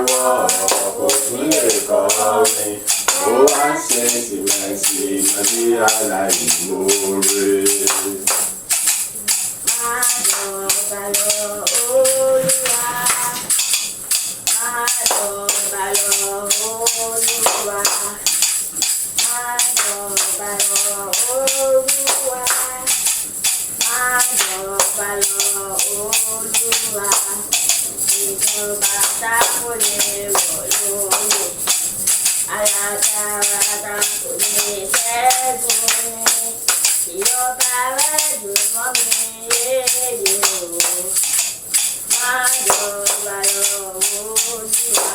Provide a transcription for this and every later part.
tẹ́wọ́ kò tún lè kọrin ó wá ṣe tìmẹ̀tì mọ́bí aláìmoore. Máa dọ̀gba lọ Olúwa, máa dọ̀gba lọ Olúwa, máa dọ̀gba lọ Olúwa, máa dọ̀gba lọ Olúwa. Ìjọba táwọn lè rọ̀ lóyè, alágbára kò lè ṣẹ́gun mi. Ìjọba rẹ̀ dùn mọ́ mi yéye o. Máa dọ̀gba lọ Olúwa,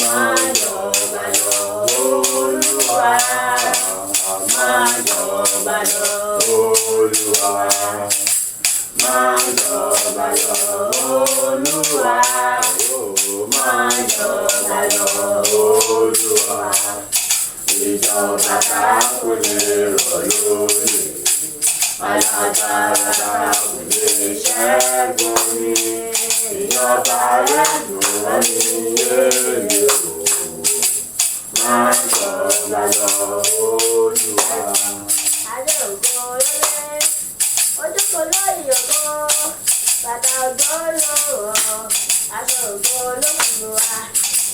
máa dọ̀gba lọ Olúwa, máa dọ̀gba lọ Olúwa. Máa dọ̀gba lọ Olúwa, máa dọ̀gba lọ Olúwa. Ìjọba tá kò lè rọ̀ lóyè, alágbára tá kò lè ṣẹ́gun mi. Ìjọba rẹ̀ dùn mọ́ mi yéye o. Máa dọ̀gba lọ Olúwa. Adé ògo lólé, ojú kò lóyè ògo, bàtà ògo lówó, aṣọ ògo lókùnrin wa,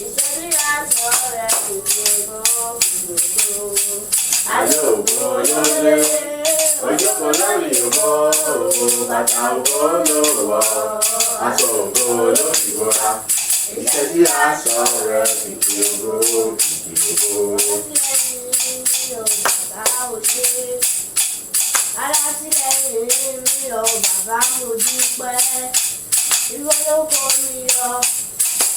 ìṣẹ́bí aṣọ rẹ̀ kìkì ògo kìkì ògo. Adé ògo lólé, ojú kò lóyè ògo, bàtà ògo lówó, aṣọ ògo lókùnrin wa, ìṣẹ́bí aṣọ rẹ̀ kìkì ògo kìkì ògo. Alátìlẹ́yìn mi o bàbá mo dúpẹ́, ìwọ ló kó mi yọ,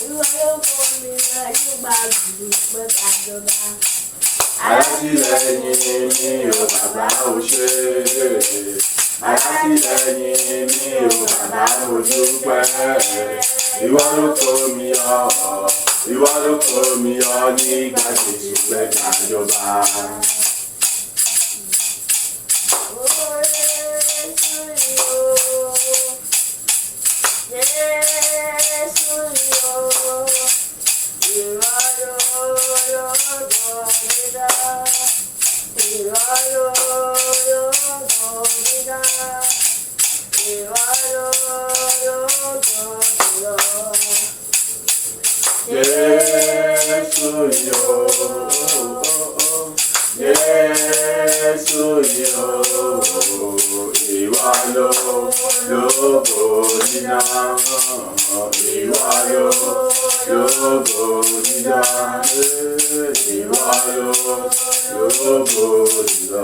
ìwọ ló kó mi yọ nígbà dúpẹ́ gbàjọba. Alátìlẹ́yìn mi o bàbá o ṣé, alátìlẹ́yìn mi o bàbá mo dúpẹ́, ìwọ ló kó mi yọ, ìwọ ló kó mi yọ nígbà dúpẹ́ gbàjọba. Jésù yóò, ìwọ lógo dídá, ìwọ lógo dídá, ìwọ lógo dídá. Jésù yóò, Jésù yóò, ìwọ lógo dídá, ìwọ lógo dídá, ìwọ lógo dídá.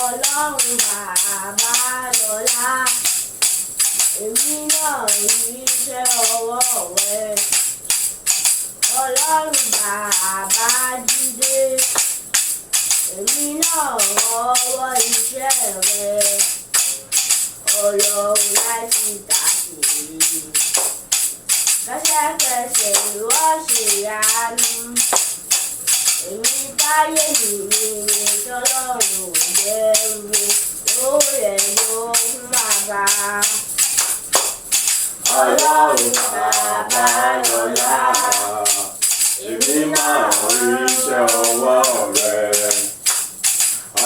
Ọlọ́run bàbá lọ́lá, èmi náà rí iṣẹ́ ọwọ́ rẹ̀. Ọlọ́run bàbá jídé, èmi náà rọ́wọ́ iṣẹ́ rẹ̀. Ọlọ́run láti tàkìrì, kẹ́sẹ̀kẹsẹ̀ ìwọ ṣèyanu. Èmi táyé nìyí tọ́lọ́run bẹ̀rù, ó rẹ̀ ló ń bàbá. Ọlọ́run bàbá lọ́lá, èmi máa rí iṣẹ́ ọwọ́ rẹ̀.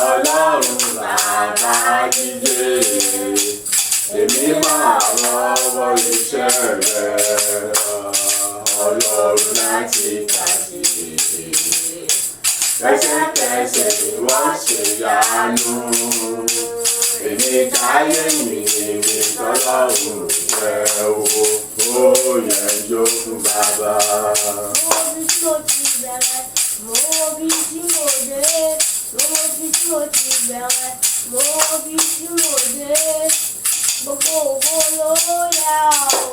Ọlọ́run bàbá jídé, èmi máa rọ́wọ́ iṣẹ́ rẹ̀. Ọlọ́run láti kàkiri, kẹ́sẹ̀kẹsẹ̀ ìwọ ṣèyanu. Èmi táyé mi tọ́lọ́run jẹ́ owó, ó yẹ jó fún bàbá. Mo bí tí mo ti bẹ̀rẹ̀, mo bí tí dé, mo wo bí tí mo ti bẹ̀rẹ̀, mo wo bí tí mo dé. Gbogbo ògo ló yẹ ọ́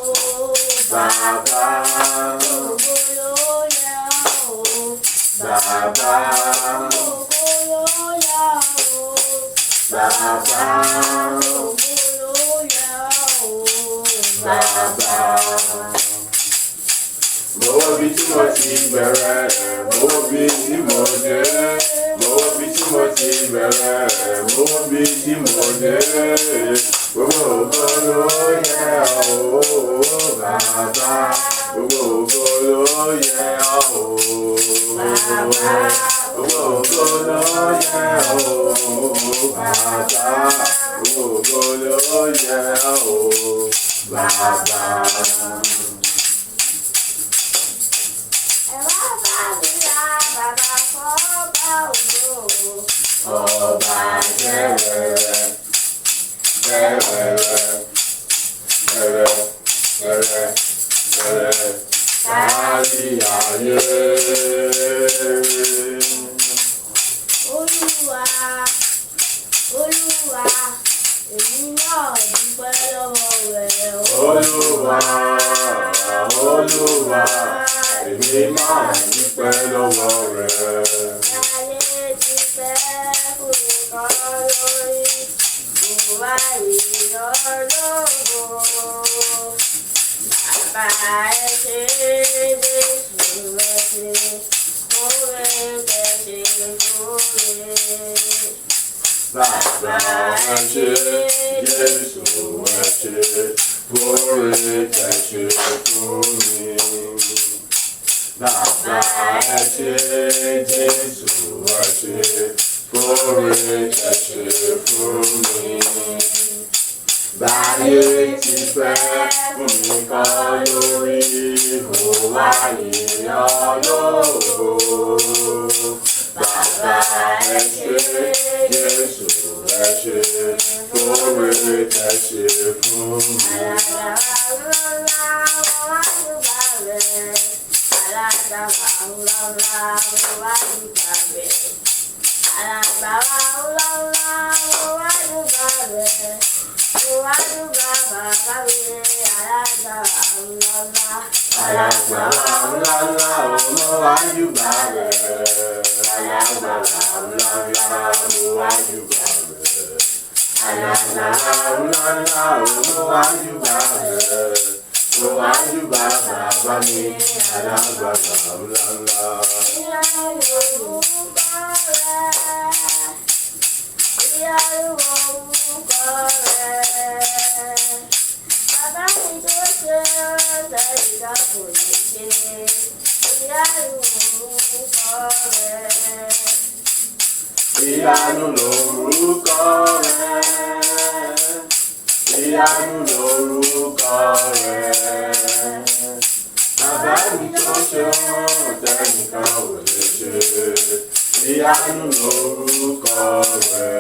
bàbá, gbogbo ló yẹ ọ́ bàbá, gbogbo ló yẹ ọ́ bàbá, gbogbo ló yẹ ọ́ bàbá. Mo wo bí tí mo ti bẹ̀rẹ̀, mo wo bí tí mo dé, mo wo bí tí mo ti bẹ̀rẹ̀, mo wo bí tí mo dé. Gbogbo ògo ló yẹ ọ́ bàbá, gbogbo ògo ló yẹ ọ́ bàbá, gbogbo ògo ló yẹ ọ́ bàbá, gbogbo ògo ló yẹ ọ́ bàbá. Ọba jẹ́rẹ̀rẹ̀, jẹ́rẹ̀rẹ̀, jẹ́rẹ̀, jẹ́rẹ̀, jẹ́rẹ̀, kárí ayé. Olúwa, Olúwa, èmi náà dúpẹ́ lọ́wọ́ rẹ̀. Olúwa, Olúwa, èmi náà dúpẹ́ lọ́wọ́ rẹ̀. Ayé ti fẹ́ fún mi kan lórí, mo wá ìyọ́lọ́gbò. Bàbá ẹ ṣé, Jésù ẹ ṣé, oore tẹ́ ṣe fún mi. Bàbá ẹ ṣé, Jésù ẹ ṣé, oore tẹ́ ṣe fún mi. Bàbá ẹ ṣé, Jésù ẹ ṣé, oore tẹ́ ṣe fún mi. Báyé ti fẹ́ fún mi kọ́ lórí, mo wá yìn ọ́ lógo. Bàbá ẹ ṣé, Jésù ẹ ṣé, oore tẹ́ ṣe fún mi. Alágbára ńláńlá ọmọ wájú bá rẹ̀. Alágbára ńláńlá ọmọ wájú bá rẹ̀. Alágbára ńláńlá ọmọ wájú bá rẹ̀. Mo wájú bá bàbá mi. Alágbára ńláńlá. Bàbá mi tó ṣe ọ̀sẹ̀ ìdákò lè ṣe, ìyanu lórúkọ rẹ̀. Ìyanu lórúkọ rẹ̀. Bàbá mi tó ṣe ọ̀sẹ̀ nìkan ò lè ṣe, ìyanu lórúkọ rẹ̀.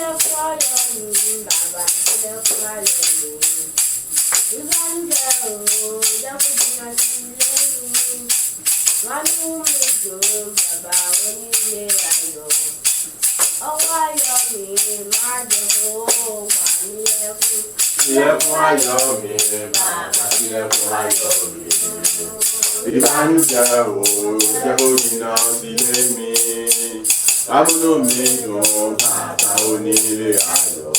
Ilẹ̀kùn ayọ̀ mi bàbá, ilẹ̀kùn ayọ̀ mi. Ìbànújẹ́ o, jẹ́ kó jìnnà sí ilé mi. Wọ́n mú mi dùn bàbá onílé ayọ̀. Ọwọ́ ayọ̀ mi máa jẹ́ kó pa mí lẹ́kún. Ilẹ̀kùn ayọ̀ mi bàbá, ilẹ̀kùn ayọ̀ mi. Ìbànújẹ́ o, jẹ́ kó jìnnà sí ilé mi. Amúnú mi dùn bàbá onílé ayọ̀.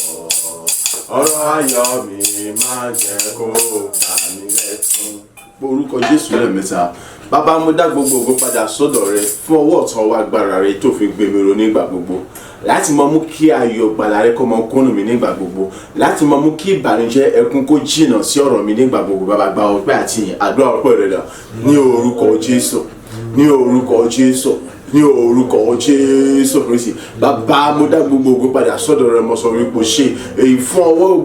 Ọ̀rọ̀ ayọ̀ mi máa jẹ́ kó pa mí lẹ́kún. Orúkọ Jésù lẹ́ẹ̀mẹ́ta. Bàbá, mo dá gbogbo ògo padà sọ́dọ̀ rẹ fún ọwọ́ ọ̀tún ọwọ́ agbára rẹ tó fi gbé mi ró nígbà gbogbo. Láti máa mú kí ayọ̀ gbàlà rẹ kó máa kúnnù mi nígbà gbogbo. Láti máa mú kí ìbànújẹ́ ẹkún kó jìnnà sí ọ̀rọ̀ mi nígbà gbogbo. Bàbá, gba ọpẹ́ àti ìyìn, àdúrà ọpẹ́ rẹ dà ní orúkọ Jésù. Ní orúkọ Jésù. Ní orúkọ Jésù Kristi. Bàbá, mo dá gbogbo ògo padà sọ́dọ̀ rẹ, mo sọ wípé ṣe èyí fún ọwọ́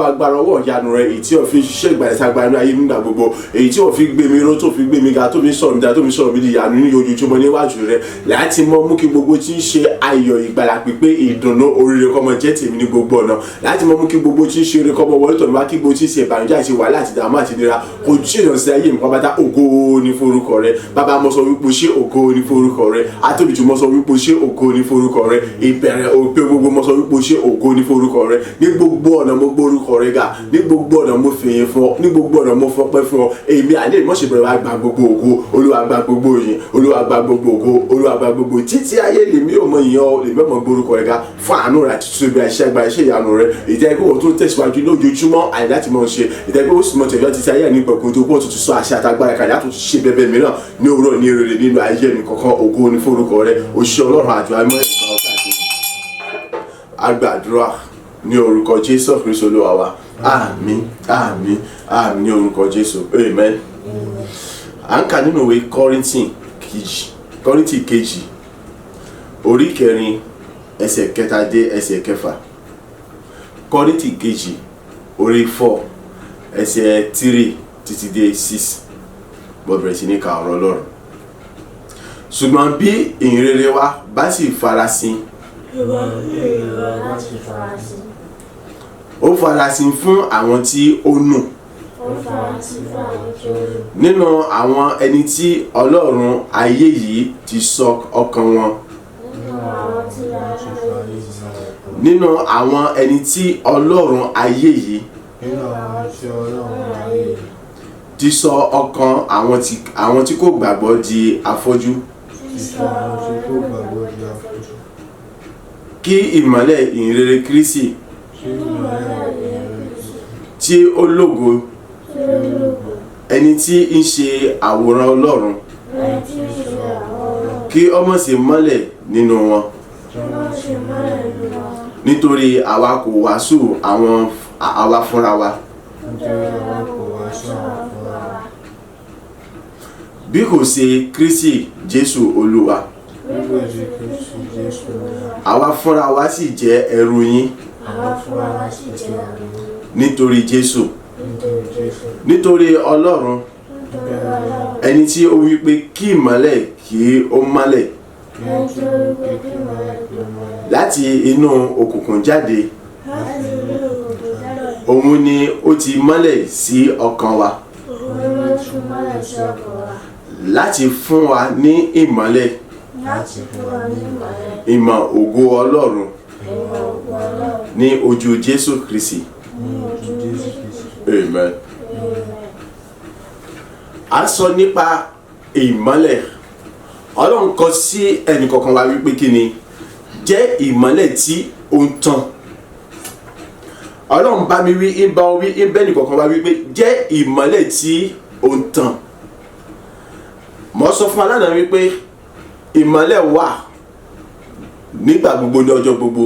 agbára ọwọ́ ìyanu rẹ, èyí tí ó fi ṣiṣẹ́ ìgbàlẹ̀ agbára ní ayé nígbà gbogbo, èyí tí ó fi gbé mi ró, tó fi gbé mi ga, tó fi sọ̀rọ̀ mi dá, tó fi sọ̀rọ̀ mi di ìyanu ní ojoojúmọ́ níwájú rẹ. Láti mú kí gbogbo tí ń ṣe ayọ̀ ìgbàlà pípé ìdùnnú oríire kó máa jẹ́ tèmi ní gbogbo ọ̀nà. Láti mú kí gbogbo tí ń ṣe oore kó máa wọlé tọ̀ mí wá, kí gbogbo tí ń ṣe ìbànújẹ́ àti wàhálà àti ìdààmú àti ìnira kò jìnnà sí ayé mi pátápátá. Ògo ni fún orúkọ rẹ. Bàbá, mo sọ wípé ṣe ògo ni fún orúkọ rẹ. àtòbìjú mọ́ sọ wípé o ṣe ògo ní forúkọ rẹ, ìbẹ̀rẹ̀ òpin gbogbo mọ́ sọ wípé o ṣe ògo ní forúkọ rẹ. Ní gbogbo ọ̀nà mo gbórúkọ rẹ ga, ní gbogbo ọ̀nà mo fìyìn fún ọ, ní gbogbo ọ̀nà mo fọpẹ́ fún ọ. Èmi àlè mọ́ ṣe bẹ̀rẹ̀ wá gba gbogbo ògo, Olúwa gba gbogbo ìyìn, Olúwa gba gbogbo ògo, Olúwa gba gbogbo títí ayé lèmi ò mọ ìyàn ọ, lèmi ò mọ gbórúkọ rẹ ga fún àánú rẹ àti túbọ̀ iṣẹ́ gba iṣẹ́ ìyanu rẹ. Ìjẹ́ pé wọ́n tún tẹ̀síwájú lójoojúmọ́ àyè láti mọ̀ ṣe. Ìjẹ́ pé ó sì mọ̀ tẹ̀yọ́ títí ayé ní ìpẹ̀kun tó pọ̀ tuntun sọ àṣẹ àtagbára kàdé àtúntò ṣe bẹ́ẹ̀ mìíràn ní òwúrọ̀ ní èrè nínú ayé ẹnì kọ̀ọ̀kan. Ògo ní forúkọ rẹ, òṣìṣẹ́ Ọlọ́run àjọ àmọ́ ìgbà ọ̀gá àti àgbàdúrà ní orúkọ Jésù Kristi Olúwa wa. Àmín, àmín, àmín ní orúkọ Jésù. Amen. À ń kà nínú ìwé Kọ́ríńtì kejì orí kẹrin ẹsẹ̀ kẹta dé ẹsẹ̀ kẹfà. Kọ́ríńtì kejì orí 4 ẹsẹ̀ 3 títí dé 6. Mo bẹ̀rẹ̀ sí ní ka ọ̀rọ̀ Ọlọ́run. Ṣùgbọ́n bí ìhìnrere wa bá sì farasin, ó farasin fún àwọn tí ó nù nínú àwọn ẹni tí Ọlọ́run ayé yìí ti sọ ọkàn wọn, nínú àwọn ẹni tí Ọlọ́run ayé yìí ti sọ ọkàn àwọn tí kò gbàgbọ́ di afọ́jú, kí ìmọ́lẹ̀ ìhìnrere Kristi tí ó lógo, ẹni tí ń ṣe àwòrán Ọlọ́run, kí ó má ṣe mọ́lẹ̀ nínú wọn. Nítorí àwa kò wàásù àwa fúnra wa, bí kò ṣe Kristi Jésù Olúwa. Àwa fúnra wa sì jẹ́ ẹrú yín nítorí Jésù, nítorí Ọlọ́run, ẹni tí ó wí pé kí ìmọ́lẹ̀ kí ó mọ́lẹ̀ láti inú òkùnkùn jáde, òun ni ó ti mọ́lẹ̀ sí ọkàn wa láti fún wa ní ìmọ́lẹ̀ ìmọ̀ ògo Ọlọ́run ní ojú Jésù Kristi. Amen. A sọ nípa ìmọ́lẹ̀. Ọlọ́run kọ sí ẹnì kọ̀ọ̀kan wa wípé kí ni jẹ́ ìmọ́lẹ̀ tí ó ń tàn. Ọlọ́run bá mi wí ẹnì kọ̀ọ̀kan wa wípé jẹ́ ìmọ́lẹ̀ tí ó ń tàn. Mo sọ fún alánà wípé ìmọ́lẹ̀ wà nígbà gbogbo ní ọjọ́ gbogbo,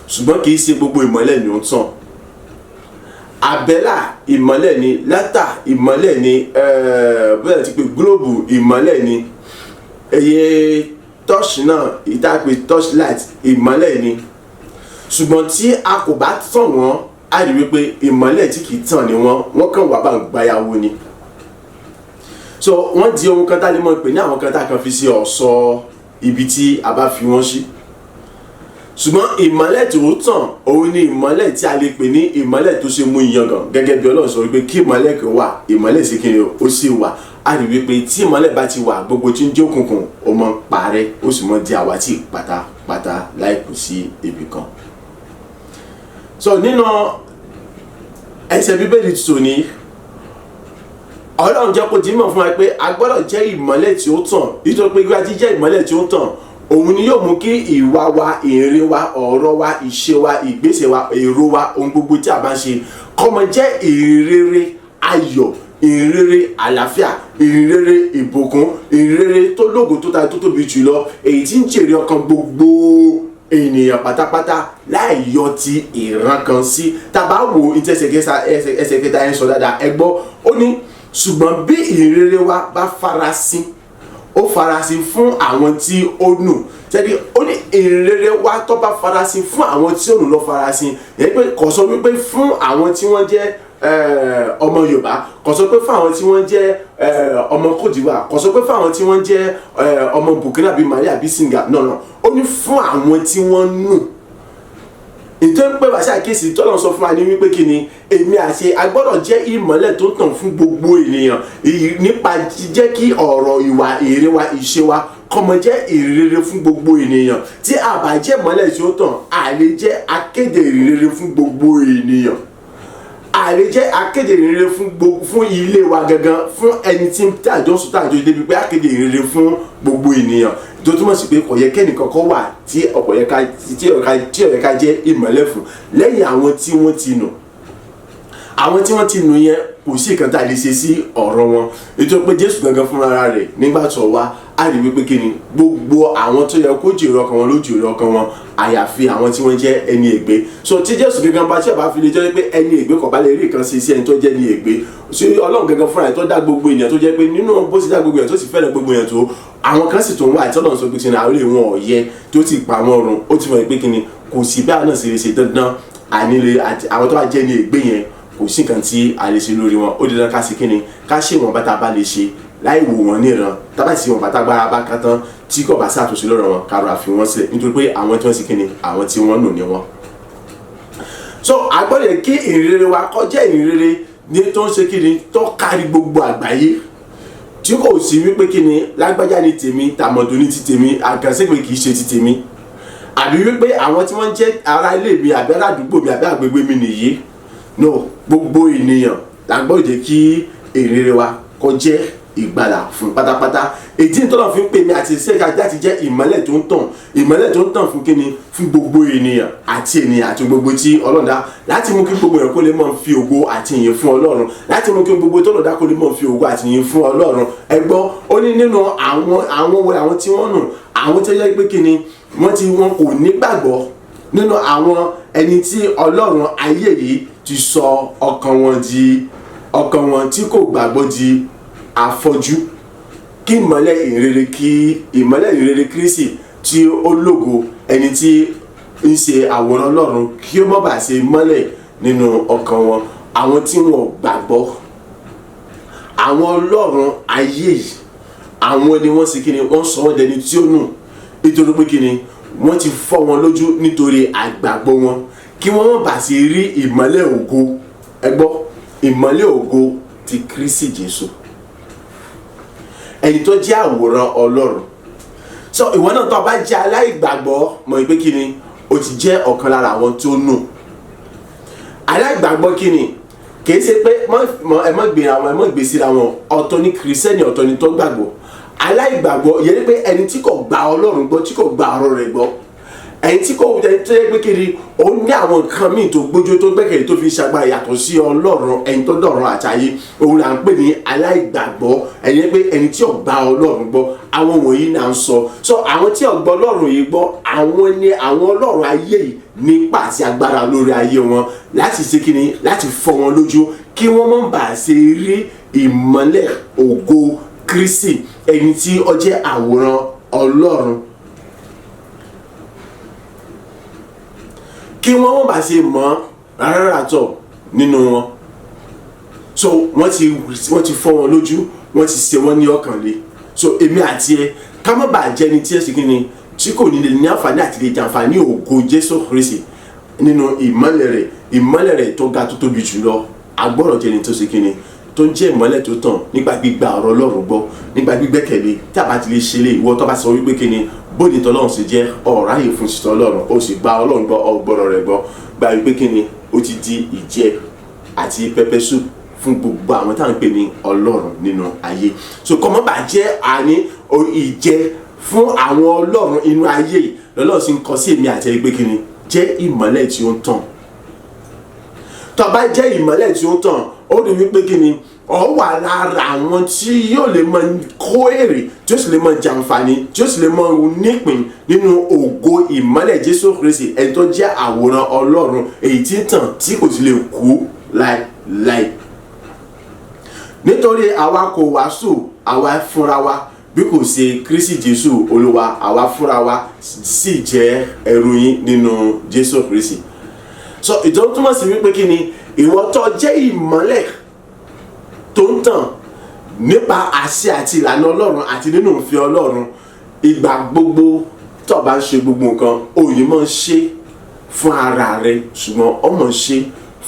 ṣùgbọ́n kì í ṣe gbogbo ìmọ́lẹ̀ ni ó ń tàn. Àbẹ́là ìmọ́lẹ̀ ni, látà ìmọ́lẹ̀ ni, bẹ́ẹ̀ ti pé gílóòbù ìmọ́lẹ̀ ni, ẹyẹ tọ́ọ̀ṣì náà ìtàpé torchlight ìmọ́lẹ̀ ni. Ṣùgbọ́n tí a kò bá tàn wọ́n, a rí wípé ìmọ́lẹ̀ tí kì í tàn ni wọ́n kàn wà bá ń gbáyàwó ni. So wọ́n di ohun kan tá lè mọ̀ pé ní àwọn kan tá kan fi sí ọ̀ṣọ́ ibi tí a bá fi wọ́n sí. Ṣùgbọ́n ìmọ́lẹ̀ tí ó tàn òun ni ìmọ́lẹ̀ tí a lè pè ní ìmọ́lẹ̀ tó ṣe mú ìyangàn, gẹ́gẹ́ bí Ọlọ́run sọ wípé kí ìmọ́lẹ̀ kan wà, ìmọ́lẹ̀ sì kí ni ó sì wà. A rí wípé tí ìmọ́lẹ̀ bá ti wà, gbogbo tí ń jẹ́ òkùnkùn ó mọ́ parẹ́, ó sì mọ́ di àwátì pátápátá láìkù sí ibì kan. So nínú ẹsẹ̀ Bíbélì tuntun ni Ọlọ́run jẹ́ kó dímọ̀ fún wa pé a gbọ́dọ̀ jẹ́ ìmọ́lẹ̀ tí ó tàn, nítorí pé ìgbà tí jẹ́ ìmọ́lẹ̀ tí ó tàn òun ni yóò mú kí ìwà wa, ìrìn wa, ọ̀rọ̀ wa, ìṣe wa, ìgbésẹ̀ wa, èrò wa, ohun gbogbo tí a bá ń ṣe kó máa jẹ́ ìrere ayọ̀, ìrere àlàáfíà, ìrere ìbùkún, ìrere tó lógo tó ta tó tóbi jùlọ, èyí tí ń jèrè ọkàn gbogbo ènìyàn pátápátá láì yọ ti ìran kan sí. Tá bá wo ẹsẹ̀ kẹta ẹ̀ ń sọ dáadáa, ẹ gbọ́, ó ní ṣùgbọ́n bí ìrere wa bá farasin, ó farasin fún àwọn tí ó nù. Ṣebí ó ní ìrere wa tó bá farasin fún àwọn tí ó nù lọ farasin. Yẹn pé kò sọ wípé fún àwọn tí wọ́n jẹ́ ọmọ Yorùbá, kò sọ pé fún àwọn tí wọ́n jẹ́ ọmọ Côte d'Ivoire, kò sọ pé fún àwọn tí wọ́n jẹ́ ọmọ Burkina bí Mali àbí Singa, no, ó ní fún àwọn tí wọ́n nù. Ìtọ́ pé wàá ṣàkíyèsí tọ́lọ́ sọ fún wa ní wípé kí ni èmi àṣẹ agbọ́dọ̀ jẹ́ ìmọ́lẹ̀ tó tàn fún gbogbo ènìyàn nípa jíjẹ́ kí ọ̀rọ̀ ìwà, èrè wa, ìṣe wa kọ́mọ jẹ́ ìrere fún gbogbo ènìyàn. Tí a bá jẹ́ ìmọ́lẹ̀ tí ó tàn, a lè jẹ́ akéde ìrere fún gbogbo ènìyàn. A lè jẹ́ akéde ìrere fún ilé wa gangan, fún ẹni tí àjọ sùn tàjọ débi pé akéde ìrere fún gbogbo ènìyàn. Tó túmọ̀ sí pé kò yẹ kẹ́nìkan kan wà tí ọ̀yẹ́ ká jẹ́ ìmọ́lẹ̀ fún lẹ́yìn àwọn tí wọ́n ti nù. Àwọn tí wọ́n ti nù yẹn kò sí nǹkan tá a lè ṣe sí ọ̀rọ̀ wọn. Nítorí pé Jésù gangan fúnra rẹ̀ nígbà tó wá a rí wípé kí ni gbogbo àwọn tó yẹ kó jèrè ọkàn wọn ló jèrè ọkàn wọn, àyàfi àwọn tí wọ́n jẹ́ ẹni ègbé. So tí Jésù gangan bá tí ọba fi lè jẹ́ pé ẹni ègbé kò bá lè rí nǹkan ṣe sí ẹni tó jẹ́ ẹni ègbé. So Ọlọ́run gangan fúnra rẹ̀ tó dá gbogbo ènìyàn tó jẹ́ pé nínú bó ti dá gbogbo ènìyàn tó sì fẹ́ràn gbogbo ènìyàn tó, àwọn kan sì tún wà tí Ọlọ́run sọ pé kíni àwọn èèwọ̀n ọ̀yẹ tó ti pa wọn run. Ó ti mọ̀ pé kíni kò sí bí àwọn náà sì lè ṣe dandan ànílé àti àwọn tó bá jẹ́ ẹni ègbé yẹn kò sí nǹkan tí a lè ṣe lórí wọn. Ó dandan ká sí kíni ká ṣe wọn bá ta bá lè ṣe láì wò wọn níran, tábà sí wọn bá tágbára bá ká tán tí kò bá ṣàtúnṣe lọ́rọ̀ wọn ká rọra fi wọn sílẹ̀, nítorí pé àwọn tí wọ́n sì kíni àwọn tí wọ́n nù ní wọn. So a gbọ́dọ̀ kí ìrere wa kó jẹ́ ìrere ní tó ń ṣe kíni tó kárí gbogbo àgbáyé, tí kò sí wípé kíni lágbájá ní tèmi tàmọ̀dún ní ti tèmi àgànṣègbè kì í ṣe ti tèmi, àbí wípé àwọn tí wọ́n jẹ́ ará ilé mi àbí ará àdúgbò mi àbí àgbègbè mi nìyí. No, gbogbo ènìyàn la gbọ́dọ̀ kí ìrere wa kó jẹ́ ìgbàlà fún pátápátá. Èdí ìtọ́nà fi ń pè mí àti ìṣẹ́ka láti jẹ́ ìmọ́lẹ̀ tó ń tàn fún kíni fún gbogbo ènìyàn àti gbogbo tí Ọlọ́run dá, láti mú kí gbogbo èèyàn kó lè mọ̀ fi ògo àti ìyìn fún Ọlọ́run, láti mú kí gbogbo tó lọ́dá kó lè mọ̀ fi ògo àti ìyìn fún Ọlọ́run. Ẹ gbọ́, ó ní nínú àwọn tí wọ́n nù, àwọn tó yẹ pé kíni wọn kò nígbàgbọ́ nínú àwọn ẹni tí Ọlọ́run ayé yìí ti sọ ọkàn wọn tí kò gbàgbọ́ di afọ́jú. Kí ìmọ́lẹ̀ ìrere Kristi tí ó lógo, ẹni tí ń ṣe àwòrán Ọlọ́run, kí ó má bàa ṣe mọ́lẹ̀ nínú ọkàn wọn. Àwọn tí wọn gbàgbọ́, àwọn Ọlọ́run ayé yìí, àwọn ni wọ́n sì kíni wọ́n sọ wọ́n dẹni tí ó nù, nítorí pé kíni wọ́n ti fọ́ wọn lójú nítorí àgbàgbọ́ wọn, kí wọ́n má bàa ṣe rí ìmọ́lẹ̀ ògo. Ẹ gbọ́, ìmọ́lẹ̀ ògo ti Kristi Jésù, ẹni tó jẹ́ àwòrán Ọlọ́run. So ìwọ náà tó bá jẹ́ aláìgbàgbọ́, mọ̀ pé kíni o ti jẹ́ ọ̀kan lára àwọn tó nù. Aláìgbàgbọ́ kíni kìí ṣe pé ẹ má gbé síra wọn, ọ̀tọ̀ ni kìrìsìtẹ́nì, ọ̀tọ̀ ni tó gbàgbọ́. Aláìgbàgbọ́ yẹn pé ẹni tí kò gba Ọlọ́run gbọ́, tí kò gba ọ̀rọ̀ rẹ̀ gbọ́, ẹni tí kò tó yẹ pé kiri ó ní àwọn nǹkan míì tó gbójú tó gbẹ́kẹ̀lé tó fi ṣàgbára yàtọ̀ sí Ọlọ́run, ẹni tó dọ̀run àtayé, òun là ń pè ní aláìgbàgbọ́. ẹni pé ẹni tí ò gba Ọlọ́run gbọ́, àwọn wọ̀nyí náà ń sọ. So àwọn tí ò gbọ́ Ọlọ́run yìí gbọ́, àwọn ni àwọn Ọlọ́run ayé yìí nípa àti agbára lórí ayé wọn láti ṣe kíni, láti fọ́ wọn lójú kí wọ́n má bàa ṣe rí ìmọ́lẹ̀ ògo Kristi, ẹni tí ó jẹ́ àwòrán Ọlọ́run, kí wọ́n má bàa ṣe mọ̀ rárá tọ̀ nínú wọn. So wọ́n ti fọ́ wọn lójú, wọ́n ti ṣe wọ́n ní ọkàn lé. So èmi àti ẹ ká má bàa jẹ́ ni tí ẹ sì kíni tí kò ní lè ní àǹfààní àti lè jàǹfààní ògo Jésù Kristi nínú ìmọ́lẹ̀ rẹ̀ tó ga tó tóbi jùlọ. Agbọ́dọ̀ jẹ́ ni tó sì kíni tó ń jẹ́ ìmọ́lẹ̀ tó tàn nígbà gbígba ọ̀rọ̀ Ọlọ́run gbọ́, nígbà gbígbẹ́kẹ̀lé. Tí a bá ti lè ṣe lé, ìwọ tó bá sọ wípé kíni bóde tọ́lọ́run sì jẹ́ ọ̀ráyè fún ṣìṣẹ́ Ọlọ́run, ó sì gba Ọlọ́run gbọ́, ọgbọ́rọ̀ rẹ̀ gbọ́, gba wípé kíni ó ti di ìjẹ àti pẹpẹ soup fún gbogbo àwọn táwọn ń pè ní Ọlọ́run nínú ayé. So kọ́ mọ́ bá jẹ́ ìjẹ fún àwọn Ọlọ́run inú ayé yìí, lọ́lọ́run sì ń kọ sí èmi àti ẹgbẹ́ kíni jẹ́ ìmọ́lẹ̀ tí ó ń tàn. Tó bá jẹ́ ìmọ́lẹ̀ tí ó ń tàn, ó rí wípé kíni ọ wà lára àwọn tí yóò lè mọ kó èrè, tí ó sì lè mọ jàǹfààní, tí ó sì lè mọ nípìn nínú ògo ìmọ́lẹ̀ Jésù Kristi, ẹni tó jẹ́ àwòrán Ọlọ́run, èyí tí ń tàn tí kò sì lè kú láéláé. Nítorí àwa kò wàásù àwa fúnra wa, bí kò ṣe Kristi Jésù Olúwa, àwa fúnra wa sì jẹ́ ẹrú yín nínú Jésù Kristi. So ìjọ túmọ̀ sí wípé kíni ìwọ tó jẹ́ ìmọ́lẹ̀ tó ń tàn nípa àṣẹ àti ìlànà Ọlọ́run àti nínú ìfẹ́ Ọlọ́run, ìgbà gbogbo tó bá ń ṣe gbogbo nǹkan, òye máa ń ṣe fún ara rẹ, ṣùgbọ́n ọmọ ṣe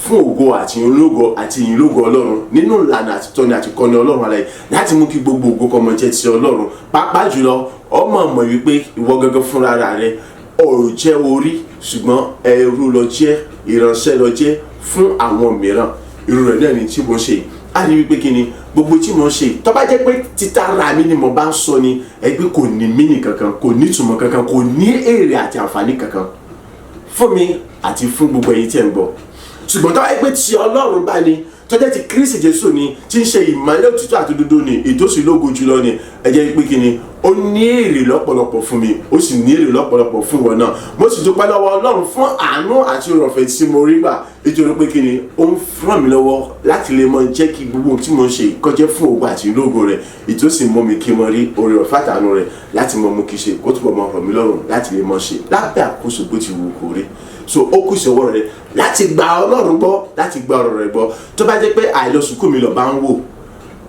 fún ògo àti ìyìnlógo Ọlọ́run nínú ìlànà àti tọ́ni àti kọ́ni Ọlọ́run alẹ́, láti mú kí gbogbo ògo kó máa jẹ́ ti Ọlọ́run. Pàápàá jùlọ ọmọ mọ̀ wípé ìwọ gangan fúnra rẹ ò jẹ́ orí ṣùgbọ́n ẹrú ló jẹ́, ìránṣẹ́ ló jẹ́ fún àwọn mìíràn. Irú rẹ̀ náà ni tí mo ṣe. A rí wípé kí ni gbogbo tí mo ṣe tó bá jẹ́ pé títara mi ni mo bá ń sọ ni ẹgbẹ́ kò ní mínì kankan, kò ní ìtumọ̀ kankan, kò ní èrè àti àǹfààní kankan fún mi àti fún gbogbo ẹ̀yin tí ẹ̀ ń gbọ́. Ṣùgbọ́n tó bá jẹ́ pé ti Ọlọ́run bá ní tó jẹ́ ti Kristi Jésù ni tí ń ṣe ìmọ́lẹ̀ òtítọ́ àti òdodo ni ìtòsí lógo jùlọ ni ẹ jẹ́ pé kí ni ó ní èrè lọ́pọ̀lọpọ̀ fún mi, ó sì ní èrè lọ́pọ̀lọpọ̀ fún wọn náà. Mo sì dúpẹ́ lọ́wọ́ Ọlọ́run fún àánú àti oore-ọ̀fẹ́ tí mo rí gbà nítorí pé kí ni ó ń ràn mí lọ́wọ́ láti lè mọ jẹ́ kí gbogbo ohun tí mo ń ṣe kó jẹ́ fún ògo àti lógo rẹ̀. Ìtòsí mú mi kí mo rí oore-ọ̀fẹ́ àtàánú rẹ̀ láti mọ mú kí ṣe kó túbọ̀ mọ rọ̀ mí lọ́rùn láti lè mọ ṣe lábẹ́ àkóso bó ti wù kó rí. So ó kù sí ọwọ́ rẹ̀ láti gba Ọlọ́run gbọ́, láti gba ọ̀rọ̀ rẹ̀ gbọ́. Tó bá jẹ́ pé àìlọsùkú mi lọ bá ń wò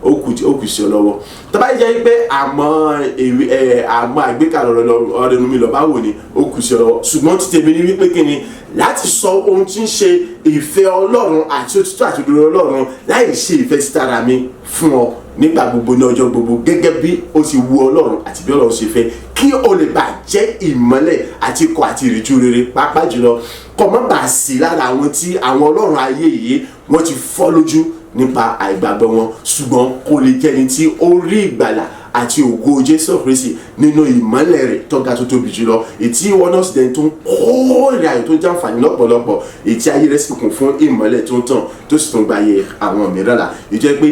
ó kù sí ọ lọ́wọ́. Tó bá jẹ́ pé àmọ́ àgbékalẹ̀ ọ̀rọ̀ ẹnu mi lọ bá wò ni ó kù sí ọ lọ́wọ́. Ṣùgbọ́n ti tèmi ni wípé kí ni láti sọ ohun tí ń ṣe ìfẹ́ Ọlọ́run àti òtítọ́ àti òdodo Ọlọ́run láì ṣe ìfẹ́ títara mi fún ọ nígbà gbogbo ní ọjọ́ gbogbo gẹ́gẹ́ bí ó ti wu Ọlọ́run àti bí Ọlọ́run ṣe fẹ́ kí o lè bá jẹ́ ìmọ́lẹ̀ àti ikọ̀ àti ìrìjú rere pàápàá jùlọ kó má bàa sí lára àwọn tí àwọn ọlọ́run ayé yìí wọ́n ti fọ́ lójú nípa àìgbàgbọ́ wọn, ṣùgbọ́n kó lè jẹ́ ẹni tí ó rí ìgbàlà àti ògo Jésù Kristi nínú ìmọ́lẹ̀ rẹ̀ tó ga tó tóbi jùlọ, ètí wọn náà sì dẹ̀ tó ń kó ìrìn àyè tó ń jàǹfààní lọ́pọ̀lọpọ̀, ètí ayé rẹ̀ sì kún fún ìmọ́lẹ̀ tó ń tàn tó sì tún gbàyè àwọn mìíràn là. Ìjẹ́ pé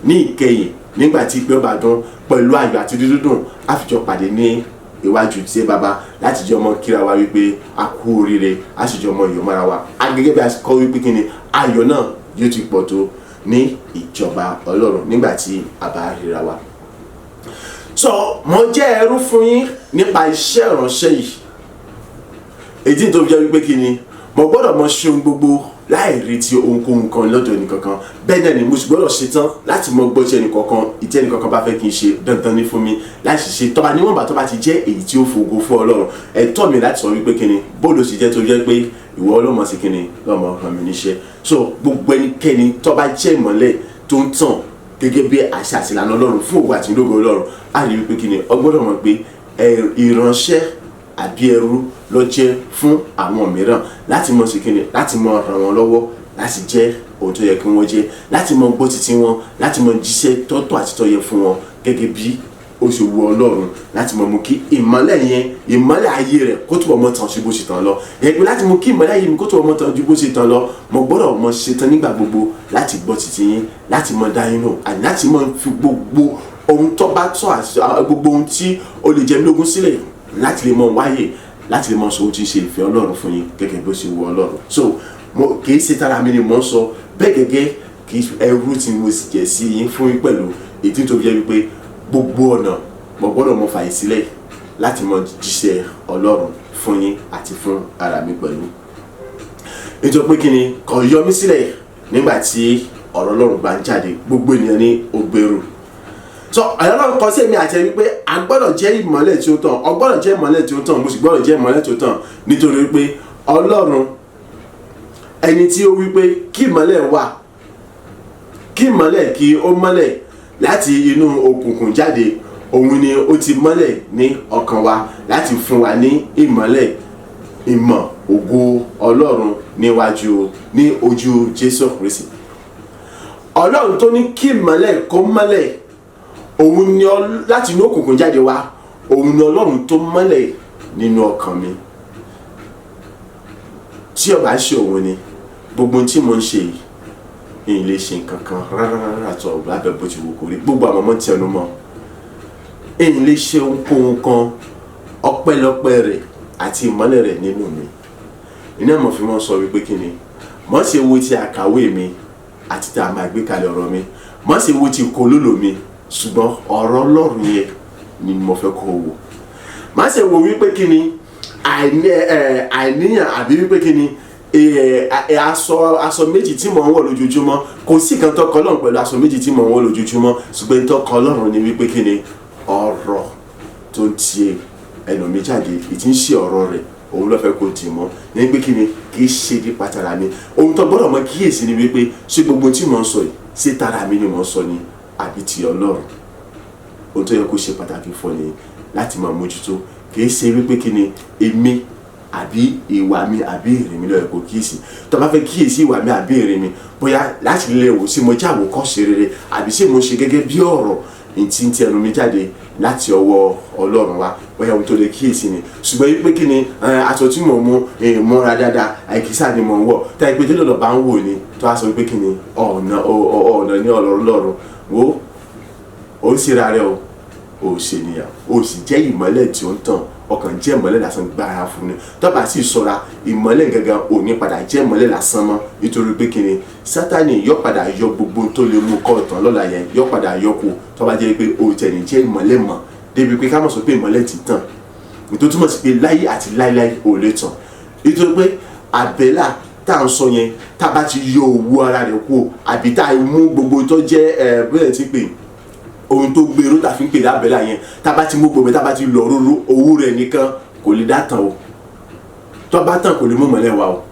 ní ìkẹyìn nígbà tí pé ó bá dún pẹ̀lú ayọ̀ àti dídùn àfijọ́ pàdé ní iwájú tí bàbá láti jẹ́ ọmọ kíra wa wípé a kú oríire, a sì jẹ́ ọmọ ìyọ̀ mọ́ra wa. Gẹ́gẹ́ bí a kọ́ wípé kí ni ayọ̀ náà yóò ti pọ̀ tó ní ìjọba Ọlọ́run nígbà tí a bá ríra wa. So mo jẹ́ ẹrú fún yín nípa iṣẹ́ ìránṣẹ́ yìí. Èyí tó fi jẹ́ wípé kí ni mo gbọ́dọ̀ mọ ṣe ohun gbogbo láì retí ohunkóhun kan lọ́dọ̀ ẹnìkankan. Bẹ́ẹ̀ náà ni mo sì gbọ́dọ̀ ṣetán láti mọ gbọ́ tí ẹnìkankan ìtẹ́ ẹnìkankan bá fẹ́ kí n ṣe dandan ní fún mi láti ṣe tọ́ba níwọ̀nba tó bá ti jẹ́ èyí tí ó fògo fún Ọlọ́run. Ẹ̀tọ́ mi láti sọ wípé kí ni bóòlù sì jẹ́ tó jẹ́ pé ìwọ ọlọ́mọ sí kí ni lọ́mọ ràn mí níṣẹ́. So gbogbo ẹnikẹ́ni tó bá jẹ́ ìmọ́lẹ̀ tó ń tàn gẹ́gẹ́ bí àṣà àti ìlànà Ọlọ́run fún ògo àti ìlógo Ọlọ́run, á rí wípé kí ni ọ gbọ́dọ̀ mọ̀ pé ìránṣẹ́ àbí ẹrú ló jẹ́ fún àwọn mìíràn láti mọ̀ sí kí ni láti mọ̀ ràn wọ́n lọ́wọ́ láti jẹ́ ohun tó yẹ kí wọ́n jẹ́, láti mọ̀ gbọ́ títí wọn, láti mọ̀ jíṣẹ́ tọ́tọ́ àti tó yẹ fún wọn gẹ́gẹ́ bí ó ṣe wu Ọlọ́run, láti mọ̀ mú kí ìmọ́lẹ̀ yẹn ìmọ́lẹ̀ ayé rẹ̀ kó túbọ̀ mọ́ tàn sí bó ṣe tàn lọ. Ẹgbẹ́ láti mú kí ìmọ́lẹ̀ ayé mi kó túbọ̀ mọ́ tàn ju bó ṣe tàn lọ, mo gbọ́dọ̀ mọ̀ ṣetán nígbà gbogbo láti gbọ́ títí yín, láti mọ̀ dá yín lò àti láti mọ̀ fi gbogbo ohun tó bá tọ́ àti gbogbo ohun tí ó lè jẹ́ lógún sílẹ̀ láti lè mọ̀ wáyé, láti lè mọ̀ sọ ohun tí ń ṣe ìfẹ́ Ọlọ́run fún yín gẹ́gẹ́ bó ṣe wu Ọlọ́run. So kì í ṣe tara mi ni mo ń sọ bẹ́ẹ̀ gẹ́gẹ́ kì í ẹrú tí mo sì jẹ́ sí yín fún yín pẹ̀lú ètí tó fi jẹ́ wípé gbogbo ọ̀nà mo gbọ́dọ̀ mọ fàyè sílẹ̀ láti mọ jíṣẹ́ Ọlọ́run fún yín àti fún ara mi pẹ̀lú. Nítorí pé kí ni kò yọ mí sílẹ̀ nígbà tí ọ̀rọ̀ Ọlọ́run bá ń jáde gbogbo ènìyàn ní ògbèrú. So Ọlọ́run kọ sí èmi àti ẹ wípé a gbọ́dọ̀ jẹ́ ìmọ́lẹ̀ tí ó tàn, ọ gbọ́dọ̀ jẹ́ ìmọ́lẹ̀ tí ó tàn, mo sì gbọ́dọ̀ jẹ́ ìmọ́lẹ̀ tí ó tàn nítorí pé Ọlọ́run ẹni tí ó wípé kí ìmọ́lẹ̀ wà, kí ìmọ́lẹ̀ kí ó mọ́lẹ̀ láti inú òkùnkùn jáde, òun ni ó ti mọ́lẹ̀ ní ọkàn wa láti fún wa ní ìmọ́lẹ̀ ìmọ̀ ògo Ọlọ́run ní ojú Jésù Kristi. Ọlọ́run tó ní kí ìmọ́lẹ̀ kó mọ́lẹ̀, òun ni láti inú òkùnkùn jáde wá, òun ni Ọlọ́run tó mọ́lẹ̀ nínú ọkàn mi. Tí ó bá ṣe òun ni gbogbo tí mo ń ṣe yìí lè ṣe nǹkan kan rárá tó lábẹ́ bó ti wù kó rí, gbogbo àwọn ọmọ tí ẹnu mọ́ èyí lè ṣe ohunkóhun kan ọpẹ́lọpẹ́ rẹ̀ àti ìmọ́lẹ̀ rẹ̀ nínú mi. Iná mọ̀ fi wọ́n sọ wípé kí ni mọ̀ ṣe wo ti àkàwé mi àti tá a máa gbé kalẹ̀ ọ̀rọ̀ mi, mọ̀ ṣe wo ti kolólò mi, ṣùgbọ́n ọ̀rọ̀ Ọlọ́run yẹn ni mo fẹ́ kó wò. Má ṣe wo wípé kí ni àìníyàn àbí wípé kí ni aṣọ méjì tí mò ń wọ̀ lójoojúmọ́, kò sí kan tó kọ Ọlọ́run pẹ̀lú aṣọ méjì tí mò ń wọ̀ lójoojúmọ́, ṣùgbọ́n tó kọ Ọlọ́run ni wípé kí ni ọ̀rọ̀ tó ń ti ẹnu mi jáde, ìtí ń ṣe ọ̀rọ̀ rẹ̀ òun ló fẹ́ kó tì mọ́ ní pé kí ni kì í ṣe ní pàtàrà mi. Ohun tó gbọ́dọ̀ mọ kíyèsí ni wípé ṣé gbogbo tí mò ń sọ yìí ṣé tara mi ni mò ń sọ ni àbí ti Ọlọ́run. ohun tó yẹ kó ṣe pàtàkì fún ni láti máa mójútó. Kì í ṣe wípé kí ni èmi àbí ìwà mi àbí èrè mi ló yẹ kó kíyèsí. tó bá fẹ́ kíyèsí ìwà mi àbí èrè mi, bóyá láti lè wò sí mo jẹ́ àwòkọ́ṣe rere àbí ṣé mo ṣe gẹ́gẹ́ bí ọ̀rọ̀ tí ẹnu mi jáde láti ọwọ́ Ọlọ́run wa, bóyá ohun tó lè kíyèsí ni. ṣùgbọ́n wípé kí ni aṣọ tí mò ń mú mọ́ra dáadáa àìkísà ni mò ń wọ̀, tá ìpè tí lọ́dọ̀ bá ń wò ni tó wá sọ wípé kí ni ọ̀nà ní Ọlọ́run wo ó ń ṣera rẹ o ṣe nìyà o sì jẹ́ ìmọ́lẹ̀ tí ó ń tàn, ọkàn jẹ́ ìmọ́lẹ̀ lásán gbára fún ni. tó bá sì ṣọ́ra ìmọ́lẹ̀ gangan ò ní padà jẹ́ ìmọ́lẹ̀ lásán mọ́, nítorí pé kí ni Sátánì yóò padà yọ gbogbo tó lè mú kọ́ ọ̀tàn lọ́la yẹn, yóò padà yọ kù tó bá jẹ́ pé o tẹ̀lé jẹ́ ìmọ́lẹ̀ mọ́ débi pé ká mọ̀ sọ pé ìmọ́lẹ̀ ti tàn, nítorí túmọ̀ sí pé láyé àti láíláí ò lè tàn. nítorí pé àbẹ́là tá à ń sọ yẹn tá a bá ti yọ òwú ara rẹ̀ kú àbí tá a mú gbogbo tó jẹ́ bẹ́ẹ̀ ti pè ohun tó gbèrú tá a fi ń pè lábẹ́là yẹn, tá a bá ti mú gbogbo tá a bá ti lọ rúru owó rẹ̀ nìkan kò lè dá tàn o, tó bá tàn kò lè mú mọ́lẹ̀ wa o.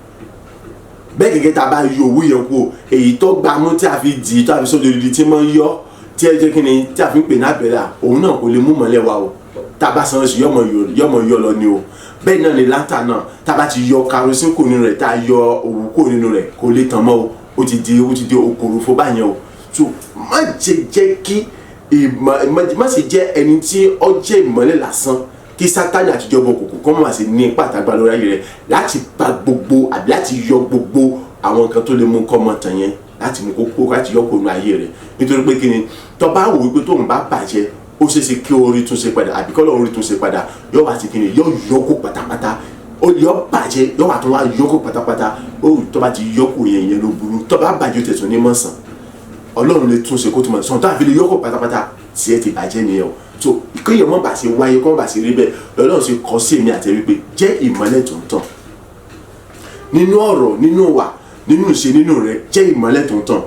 bẹ́ẹ̀ gẹ́gẹ́ tá a bá yọ owó yẹn kú èyí tó gbámú tí a fi dì í tó a fi sọ́dọ̀ ìdí tí máa ń yọ tí ẹ jẹ́ kí ni tí a fi ń pè lábẹ́là òun náà kò lè mú mọ́lẹ̀ wa o. tá a bá san oṣù yọmọ yọ lọ ni o. bẹ́ẹ̀ náà ni láńtà náà tá a bá ti yọ kerosene kò nínú rẹ̀ tá a yọ òwú kò nínú rẹ̀ kò lè tàn mọ́ o, ó ti di okòròfo báyẹn o. so má jẹ́ kí má ṣe jẹ́ ẹni tí ó jẹ́ ìmọ́lẹ̀ lásán kí Sátánì àtijọba òkùnkùn kọ́ máa ṣe ní ipa àtàgbà lórí ayé rẹ̀ láti bà gbogbo àbí láti yọ gbogbo àwọn nǹkan tó lè mú kọ́ mọ́ tàn yẹn, láti mú kókó láti yọ kó nu ayé rẹ̀. nítorí pé kí ni tó bá wò wípé tóun bá bàjẹ́ ó ṣeé ṣe kí orí tún ṣe padà àbí kọ́lọ́ orí tún ṣe padà yóò wá sí kí ni yóò yọkó pátápátá, ó yọ bàjẹ́ yóò wá tún wá yọkó pátápátá. ó tó bá ti yọkó yẹn ló burú, tó bá bàjẹ́ ó tẹ̀sán ní mọ̀sán Ọlọ́run lè tún ṣe kó tó mọ̀ sọ̀n tó àfi lè yọkó pátápátá tí ẹ ti bàjẹ́ nìyẹn o. so kéèyàn mọ̀ bá ṣe wáyé kọ́ bá ṣe rí bẹ́ẹ̀ lọ́lọ́run ṣe kọ́ sí èmi àti wípé jẹ́ ìmọ́lẹ̀ tó ń tàn nínú ọ̀rọ̀ nínú wà nínú ìṣe nínú rẹ, jẹ́ ìmọ́lẹ̀ tó ń tàn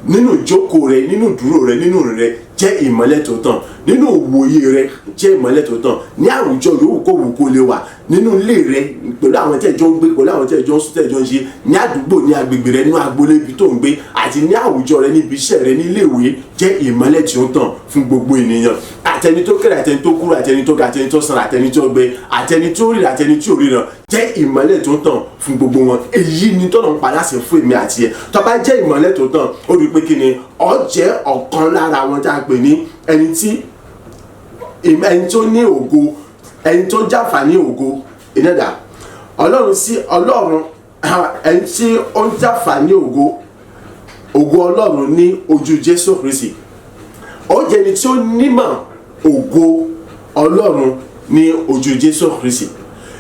nínú ìjókòó rẹ, nínú ìdúró rẹ, nínú rẹ jẹ́ ìmọ́lẹ̀ tó tàn, nínú òwòye rẹ jẹ́ ìmọ́lẹ̀ tó tàn, ní àwùjọ yòówù kó wù kó lè wà, nínú ilé rẹ pẹ̀lú àwọn tẹ́jọ́ ń gbé pẹ̀lú àwọn tẹ́jọ́ ń sún tẹ́jọ́ ń ṣe, ní àdúgbò ní agbègbè rẹ, nínú agboolé ibi tó ń gbé àti ní àwùjọ rẹ, níbi iṣẹ́ rẹ, ní iléèwé jẹ́ ìmọ́lẹ̀ tí ó ń tàn fún gbogbo ènìyàn. àtẹni tó kéré àtẹni tó kúrò àtẹni tó ga àtẹni tó sanra àtẹni tó gbẹ àtẹni tó rí àtẹni tí ò ríran jẹ́ ìmọ́lẹ̀ tó ń tàn fún gbogbo wọn. èyí ni tọ́nà ń pa láṣẹ fún èmi àti ẹ. tó bá jẹ́ ìmọ́lẹ̀ tó tàn ó rí pé kí ni ọ jẹ́ ọ̀kan lára wọn tá a pè ní ẹni tó ní ògo, ẹni tó jàǹfààní ògo ìnẹ́dà ọlọ́run ẹni tí ó ń jàǹfààní ògo ọlọ́run ní ojú Jésù Kristi. ó jẹ́ ẹni tí ó nímọ̀ ògo ọlọ́run ní ojú Jésù Kristi.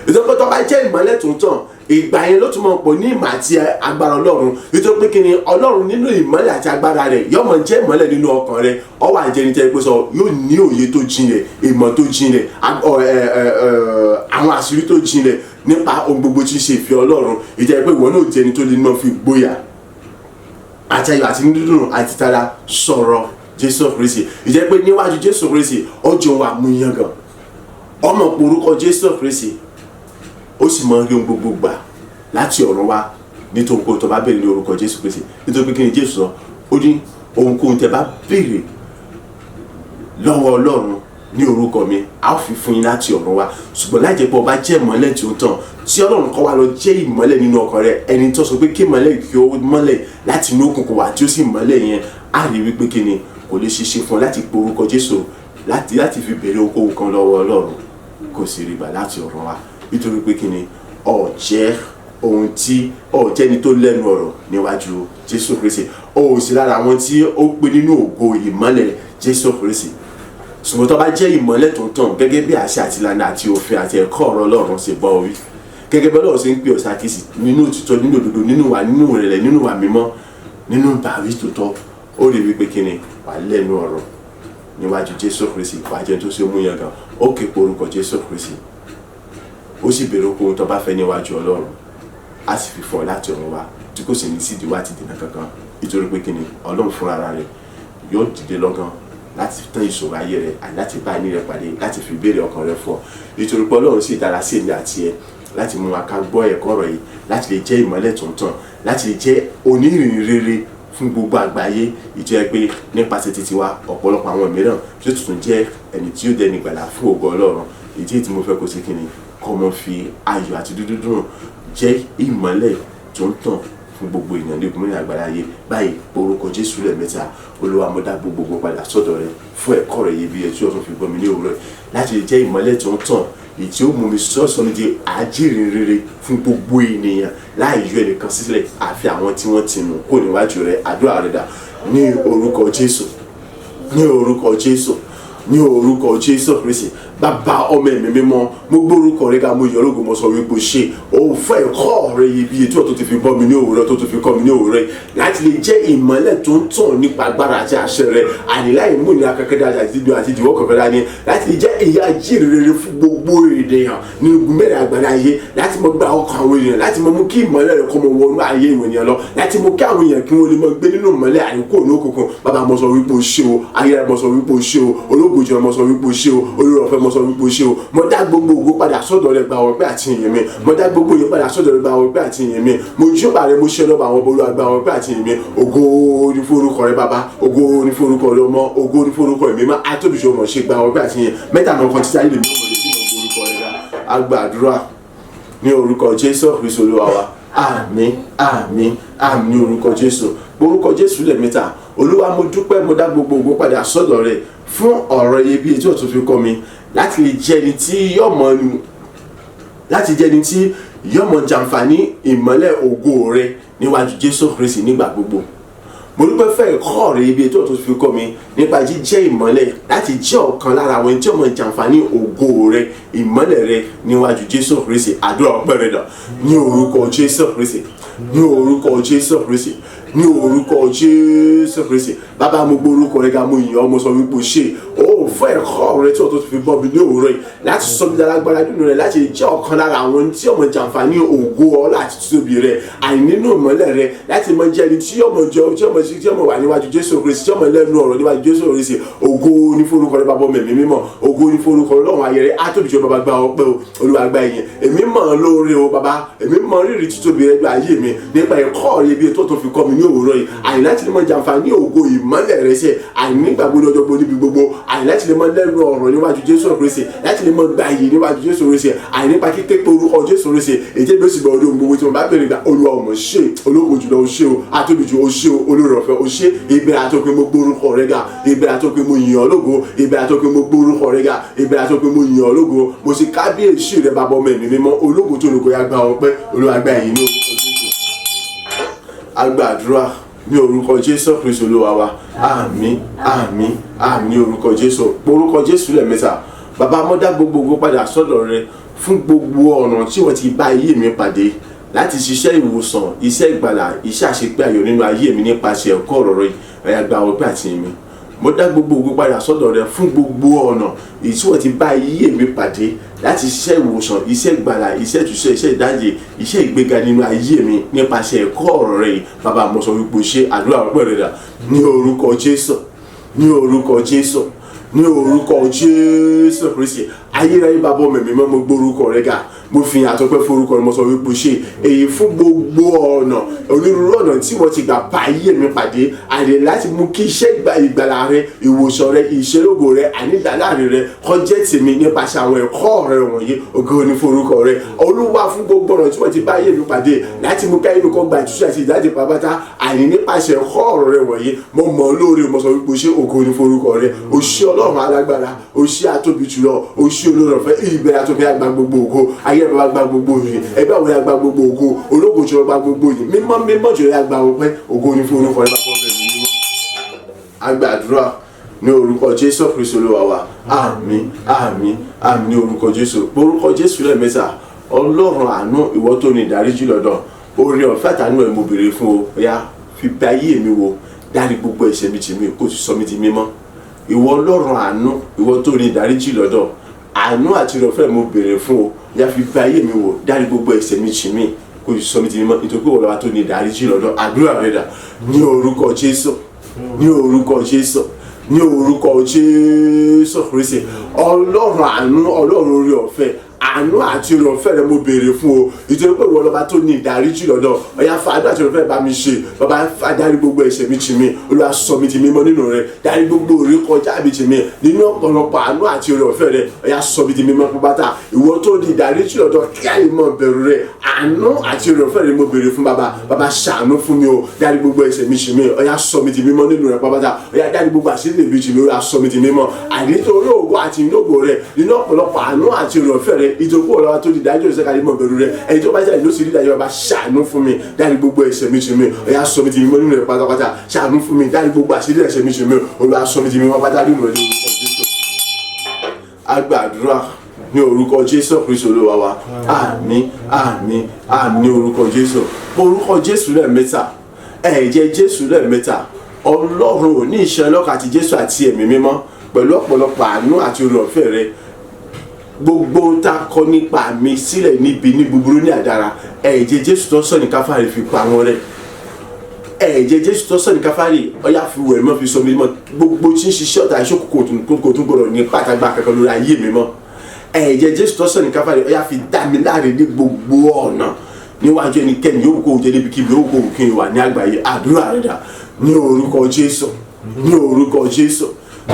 ìtọ́pẹ́ tó bá jẹ́ ìmọ́lẹ̀ tó ń tàn ìgbà yẹn ló tún mọ̀ pọ̀ ní ìmọ̀ àti agbára ọlọ́run, nítorí pé kí ni ọlọ́run nínú ìmọ́lẹ̀ àti agbára rẹ̀ yóò mọ̀ jẹ́ ìmọ́lẹ̀ nínú ọkàn rẹ̀. ó wà jẹ́ ní tẹ́ pé sọ yóò ní òye tó jinlẹ̀, ìmọ̀ tó jinlẹ̀, àwọn àṣírí tó jinlẹ̀ nípa ohun gbogbo tí ń ṣe ìfẹ́ ọlọ́run. ìjẹ́ pé ìwọ náà jẹ́ ẹni tó lè náà fi gbóyà àti ayọ̀ àti dídùn àti tara sọ̀rọ̀ Jésù Kristi. ìjẹ́ pé níwájú Jésù Kristi ọjọ́ wa mú yangàn ọmọ porúkọ Jésù Kristi ó sì mọ rí ohun gbogbo gbà láti ọ̀run wá nítorí kó tó bá béèrè ní orúkọ Jésù Kristi. nítorí pé kí ni Jésù sọ, ó ní ohunkóhun tẹ́ bá béèrè lọ́wọ́ Ọlọ́run ní orúkọ mi a ó fi fún yín láti ọ̀run wá. ṣùgbọ́n láì jẹ́ pé ọba jẹ́ ìmọ́lẹ̀ tí ó tàn tí Ọlọ́run kọ́ wa lọ jẹ́ ìmọ́lẹ̀ nínú ọkàn rẹ̀, ẹni tó sọ pé kí ìmọ́lẹ̀ kí ó mọ́lẹ̀ láti inú òkùnkùn wá tí ó sì mọ́lẹ̀ yẹn á rí wípé kí ni kò lè ṣiṣẹ́ fún ọ láti pe orúkọ Jésù láti fi béèrè ohunkóhun kan lọ́wọ́ Ọlọ́run kò sì rí gbà láti ọ̀run wá. nítorí pé kí ni ó jẹ́ ohun tí ó jẹ́ ni tó lẹ́nu ọ̀rọ̀ níwájú Jésù Kristi. ó sì lára àwọn tí ó pé nínú ògo ìmọ́lẹ̀ Jésù Kristi. ṣùgbọ́n tó bá jẹ́ ìmọ́lẹ̀ tó ń tàn gẹ́gẹ́ bí àṣẹ àti ìlànà àti òfin àti ẹ̀kọ́ ọ̀rọ̀ Ọlọ́run ṣe bọ́ orí, gẹ́gẹ́ bí Ọlọ́run ṣe ń pè ọ́ sákìsì nínú òtítọ́, nínú òdodo, nínú ìwà, nínú ìrẹ̀lẹ̀, nínú ìwà mímọ́, nínú ìbáwí tòótọ́, ó rí wípé kí ni wà lẹ́nu ọ̀rọ̀ níwájú Jésù Kristi. wà jẹ́ tó ṣe mú yangàn ó ké pe orúkọ Jésù Kristi, ó sì béèrè ohun tó bá fẹ́ níwájú Ọlọ́run á sì fi fún ọ láti ọ̀run wá tí kò sì ní sídìí wá ti dènà kankan. nítorí pé kí ni Ọlọ́run fúnra rẹ̀ yóò dìde lọ́gán láti tán ìṣòro ayé rẹ̀ àti láti bá ẹni rẹ̀ pàdé láti fi béèrè ọkàn rẹ̀ fún ọ. nítorí pé Ọlọ́run sì dára sí èmi àti ẹ láti mú wa ká gbọ́ ẹ̀kọ́ ọ̀rọ̀ yìí, láti lè jẹ́ ìmọ́lẹ̀ tó ń tàn, láti lè jẹ́ onírìnrìn rere fún gbogbo àgbáyé ìjẹ́ pé nípasẹ̀ títí wa ọ̀pọ̀lọpọ̀ àwọn mìíràn tí ó tuntun jẹ́ ẹni tí ó dẹni gbàlà fún ògo Ọlọ́run. ìdí tí mo fẹ́ kó sí kíni kọ́ mọ́ fi ayọ̀ àti dúdú dùn jẹ́ ìmọ́lẹ̀ tó ń tàn fún gbogbo èèyàn ní ìgbìmọ̀ àgbáyé. Báyìí orúkọ Jésù lẹ́ẹ̀mẹ́ta. Olúwa mo dá gbogbo padà sọ́dọ̀ rẹ fún ẹ̀kọ́ rẹ iyebíye tí ó tún fi gbọ́ mi ní òwúrọ̀ láti jẹ́ ìmọ́lẹ̀ tó ń tàn èyí tí ó mú mi sọ́sọ́ ní di àjíǹde rere fún gbogbo ènìyàn láì yọ ẹnìkan sílẹ̀ àfi àwọn tí wọ́n ti nù kó níwájú rẹ. Àdúrà rẹ dà ní orúkọ Jésù, ní orúkọ Jésù, ní orúkọ Jésù Kristi. Bàbá ọmọ ẹ̀mí mímọ́ mo gbórúkọ rẹ ká mo yọ ológo mo sọ wípé ṣe òun fẹ́ ẹ̀kọ́ rẹ iyebíye tí ó tó ti fi bọ́ mi ní òwúrọ̀ tó tó fi kọ́ mi ní òwúrọ̀ láti lè jẹ́ ìmọ́lẹ̀ tó ń tàn nípa agbára àti àṣẹ rẹ àní láì mú ìnira kankan dáadáa àti ìdíwọ́ kankan dání láti lè jẹ́ ìyà jíìrere fún gbogbo ènìyàn ní igun mẹ́rin àgbàlá ayé láti mọ gba ọkàn àwọn èèyàn láti mọ mú kí ìmọ́lẹ̀ rẹ kó mọ wọnú ayé ìwé ènìyàn lọ láti mú kí àwọn èèyàn kí wọ́n lè mọ gbé nínú ìmọ́lẹ̀ àyíkó ní òkùnkùn. Bàbá mo sọ wípé o ṣé o, ayé mo sọ wípé o ṣé o, ológo jùlọ mo sọ wípé o ṣé o, olórọ̀fẹ́ mo sọ wípé o ṣé o. Mo dá gbogbo ògo padà sọ́dọ̀ rẹ gba ọpẹ́ àti ìyìn mi. Mo dá gbogbo ìyìn padà sọ́dọ̀ rẹ gba ọpẹ́ àti ìyìn mi. Mo júbà rẹ mo ṣe lọ́ba àwọn Olúwa gba ọpẹ́ àti ìyìn mi. Ògo ni fún orúkọ rẹ bàbá, ògo ni fún orúkọ rẹ ọmọ, ògo ni fún orúkọ ẹ̀mí mímọ́. Atóbìṣẹ́ ọmọ ṣe gba ọpẹ́ àti ìyìn. Mẹ́ta náà kan títí ayé lè mú ọmọdé sí ọmọ orúkọ rẹ dá. A gbàdúrà ní orúkọ Jésù Kristi Olúwa wa. Àmín, àmín, àmín ní orúkọ Jésù. Orúkọ Jésù lẹ́ẹ̀mẹ́ta. Olúwa mo dúpẹ́ mo dá gbogbo ògo padà sọ́dọ̀ rẹ fún ọ̀rọ̀ iyebíye tí ó tún fi kọ́ mi láti lè jẹ́ ẹni tí yọmọ jàǹfààní ìmọ́lẹ̀ ògo rẹ níwájú Jésù Kristi nígbà gbogbo. Mo dúpẹ́ fẹ́ ẹ̀kọ́ rẹ iyebíye tí ó tún fi kọ́ mi nípa jíjẹ́ ìmọ́lẹ̀ láti jẹ́ ọ̀kan lára àwọn tí yọmọ jàǹfààní ògo rẹ ìmọ́lẹ̀ rẹ níwájú Jésù Kristi. Àdúrà ọpẹ́ rẹ dà ní orúkọ Jésù Kristi, ní orúkọ Jésù Kristi, ní orúkọ Jésù Kristi. Bàbá mo gbórúkọ rẹ ga mo yìn ọ́ mo sọ wípé ṣe ó fẹ́ ẹ̀kọ́ rẹ tí ó tó fi bọ́ mi ní òwúrọ̀ yìí láti sọ mi dálágbára nínú rẹ láti jẹ́ ọ̀kan lára àwọn tí ọmọ jàǹfààní ògo ọlá àti tóbi rẹ àìnínú ìmọ́lẹ̀ rẹ láti mọ jẹ́ ẹni tí ọmọ wà níwájú Jésù Kristi tí ọmọ lẹ́nu ọ̀rọ̀ níwájú Jésù Kristi. Ògo ní forúkọ rẹ bàbá ọmọ ẹ̀mí mímọ́, ògo ní forúkọ rẹ Ọlọ́run ayẹrẹ Atóbìṣẹ́ bàbá gba ọpẹ́ o, Olúwa gba ìyìn. Èmi mọ̀ lóore o bàbá, èmi mọ̀ rírì títóbi rẹ gba ayé mi nípa ẹ̀kọ́ rẹ bí tó tó fi kọ́ mi ní òwúrọ̀ yìí àyìn láti lè mọ jàǹfààní ògo ìmọ́lẹ̀ rẹ sẹ́ àyìn nígbàgbọ́ lọ́jọ́ gbogbo níbi gbogbo àyìn láti lè mọ lẹ́nu ọ̀rọ̀ níwájú Jésù Kristi láti lè mọ gba iyì níwájú Jésù Kristi àyìn nípa kíké pé orúkọ Jésù Kristi èjé bí ó sì bọ̀ ọdún gbogbo tí mo bá bẹ̀rẹ̀ gba Olúwa ọmọ ṣe ológo jùlọ o ṣé o, Atóbìṣẹ́ o ṣé o, olórọ̀fẹ́ o ṣé. Ìbẹ̀rẹ̀ àtọ́pẹ́ mo gbórúkọ rẹ ga, ìbẹ̀rẹ̀ àtọ́pẹ́ mo yìn ọ́ lógo, ìbẹ̀rẹ̀ àtọ́pẹ́ mo gbórúkọ rẹ ga, ìbẹ̀rẹ̀ àtọ́pẹ́ mo yìn ọ́ lógo. Mo sì kábíyèsí rẹ bàbá ọmọ ẹ̀mí mímọ́, ológo tó lógo ya gba ọpẹ́, Olúwa gba ìyìn ní orúkọ Jésù. A gbàdúrà ní orúkọ Jésù Kristi Olúwa wa. Àmín, àmín, àmín ní orúkọ Jésù. Orúkọ Jésù lẹ́ẹ̀mẹ́ta. Bàbá mo dá gbogbo ògo padà sọ́dọ̀ rẹ fún gbogbo ọ̀nà tí wọ́n ti bá ayé mi pàdé láti ṣiṣẹ́ ìwòsàn, iṣẹ́ ìgbàlà, iṣẹ́ àṣepé ayọ̀ nínú ayé mi nípasẹ̀ ẹ̀kọ́ ọ̀rọ̀ rẹ ẹ̀yà gba ọpẹ́ àti ìyìn mi. Mo dá gbogbo ògo padà sọ́dọ̀ rẹ fún gbogbo ọ̀nà èyí tí wọ́n ti bá ayé mi pàdé láti ṣiṣẹ́ ìwòsàn, iṣẹ́ ìgbàlà, iṣẹ́ ìtúsílẹ̀, iṣẹ́ ìdáǹdè, iṣẹ́ ìgbéga nínú ayé mi nípasẹ̀ ẹ̀kọ́ ọ̀rọ̀ rẹ. Bàbá mo sọ wípé ṣe àdúrà ọpẹ́ rẹ dà ní orúkọ Jésù, ní orúkọ Jésù, ní orúkọ Jésù Kristi. Ayérayé bàbá ọmọ mi mọ́ mo gbórúkọ rẹ ga, mo fi àtọ́pẹ́ forúkọ rẹ mo sọ wípé ṣe èyí fún gbogbo ọ̀nà onírúurú ọ̀nà tí wọ́n ti gbà bá ayé mi pàdé àdé láti mú kí iṣẹ́ ìgbàlà rẹ, ìwòsàn rẹ, ìṣelógo rẹ, ànídàláre rẹ kọjá tèmi nípasẹ̀ àwọn ẹ̀kọ́ rẹ wọ̀nyí. Ògo ni forúkọ rẹ Olúwa fún gbogbo ọ̀nà tí wọ́n ti bá ayé mi pàdé láti mú káyé mi kọ́ gba ìtúsí àti ìdájì pàápàá àní nípasẹ̀ ẹ̀kọ́ rẹ wọ̀nyí. Mo mọ̀ lóore mo sọ wípé ṣe ògo ni forúkọ rẹ. O ṣé Ọlọ́run alágbára, o ṣé atóbi jùlọ, o ṣé olórọ̀fẹ́. Ìbẹ̀rẹ̀ àtọ́fẹ́ àgbà gbogbo ògo, ayé ẹ̀ bá gba gbogbo yìí, ẹgbẹ́ àwọn àgbà gbogbo ògo, ológo jùlọ gba gbogbo yìí, mímọ́ jùlọ àgbà ọpẹ́. Ògo ni fún orúkọ rẹ bá fọ́n bẹ́ẹ̀ nínú. A gbàdúrà ní orúkọ Jésù Kristi Olúwa wa. Àmín, àmín, àmín ní orúkọ Jésù. Orúkọ Jésù lẹ́ẹ̀mẹ́ta. Ọlọ́run àánú ìwọ tó ní ìdáríjì lọ́dọ̀, oore ọ̀fẹ́ àtàánú ẹ̀ mo béèrè fún o. Ọ̀yá fi bẹ̀ ayé mi wò, dárí gbogbo ẹ̀ṣẹ̀ mi jì mí kó sì sọ mí di mímọ́. Ìwọ Ọlọ́run àánú ìwọ tó ní ìdáríjì lọ́dọ̀, àánú àti ìrọ̀fẹ́ mo béèrè fún o. Ọ̀yá fi bẹ̀ ayé mi wò, dárí gbogbo ẹ̀ṣẹ̀ mi jì mí kó sì sọ mí di mímọ́ nítorí pé Ọlọ́run tó ní ìdáríjì lọ́dọ̀. Àdúrà rẹ dà ní orúkọ Jésù, ní orúkọ Jésù, ní orúkọ Jésù Kristi. Ọlọ́run àánú, Ọlọ́run oore ọ̀fẹ́, àánú àti oore ọ̀fẹ́ rẹ mo béèrè fún o ìtorí pé ìwọ lọ́ba tó ní ìdáríjì lọ́dọ̀ ọ̀yá fàánú àti oore ọ̀fẹ́ bá mi ṣe bàbá dárí gbogbo ẹ̀ṣẹ̀ mi jì mí Olúwa sọ mi di mímọ́ nínú rẹ dárí gbogbo ìrékọjá mi jì mí nínú ọ̀pọ̀lọpọ̀ àánú àti oore ọ̀fẹ́ rẹ ọ̀yá sọ mi di mímọ́ pátá ìwọ tó ní ìdáríjì lọ́dọ̀ kí àyè mọ̀ bẹ̀rù rẹ àánú àti oore ọ̀fẹ́ rẹ mo béèrè fún bàbá ṣàánú fún mi o dárí gbogbo ẹ̀ṣẹ̀ mi jì mí ọ̀yá sọ mi di mímọ́ nínú rẹ pátá ọ̀yá dárí gbogbo àṣírí mi jì mí ọ̀yá sọ mi di mímọ́ ànítorí ògo àti ìnógo rẹ nínú ọ̀pọ̀lọpọ̀ àánú àti oore ọ̀fẹ́ rẹ ìjọba ọlọ́wà tó di ìdájọ́ ìṣẹ́ka ní mọ̀ bẹ̀rù rẹ ẹni tó bá jẹ́ ìlú sí ìdájọ́ bá ṣàánú fún mi dárí gbogbo ẹ̀ṣẹ̀ mi jì mí ọ̀yá sọ mi di mímọ́ nínú rẹ pátápátá ṣàánú fún mi dárí gbogbo àṣírí ẹ̀ṣẹ̀ mi jì mí Olúwa sọ mi di mímọ́ pátá nínú rẹ ní orúkọ Jésù. A gbàdúrà ní orúkọ Jésù Kristi Olúwa wa àmín àmín àmín ní orúkọ Jésù orúkọ Jésù lẹ́ẹ̀mẹ́ta ẹ̀jẹ̀ Jésù lẹ́ẹ̀mẹ́ta Ọlọ́run ò ní ìṣẹ́ ọlọ́kà àti Jésù àti ẹ̀mí mímọ́ pẹ̀lú ọ̀pọ̀lọpọ̀ àánú àti oore ọ̀fẹ́ rẹ gbogbo tá a kọ nípa mi sílẹ̀ níbi ní búburú ní àdára ẹ̀jẹ̀ Jésù tó sọ ní káfárí fi pa wọn rẹ ẹ̀jẹ̀ Jésù tó sọ ní káfárí ọ̀yá fi wẹ̀ mọ́ fi sọ mi mọ́ gbogbo tí ń ṣiṣẹ́ ọ̀tá ìṣòkò kò tún gbọdọ̀ ní pàtàgbà kankan lórí ayé mi mọ́ ẹ̀jẹ̀ Jésù tó sọ ní káfárí ọ̀yá fi dá mi láre ní gbogbo ọ̀nà níwájú ẹnikẹ́ni yóò kó jẹ́ níbi kíbi yóò kó kí n wà ní àgbáyé àdúrà rẹ̀ dà ní orúkọ Jésù ní orúkọ Jésù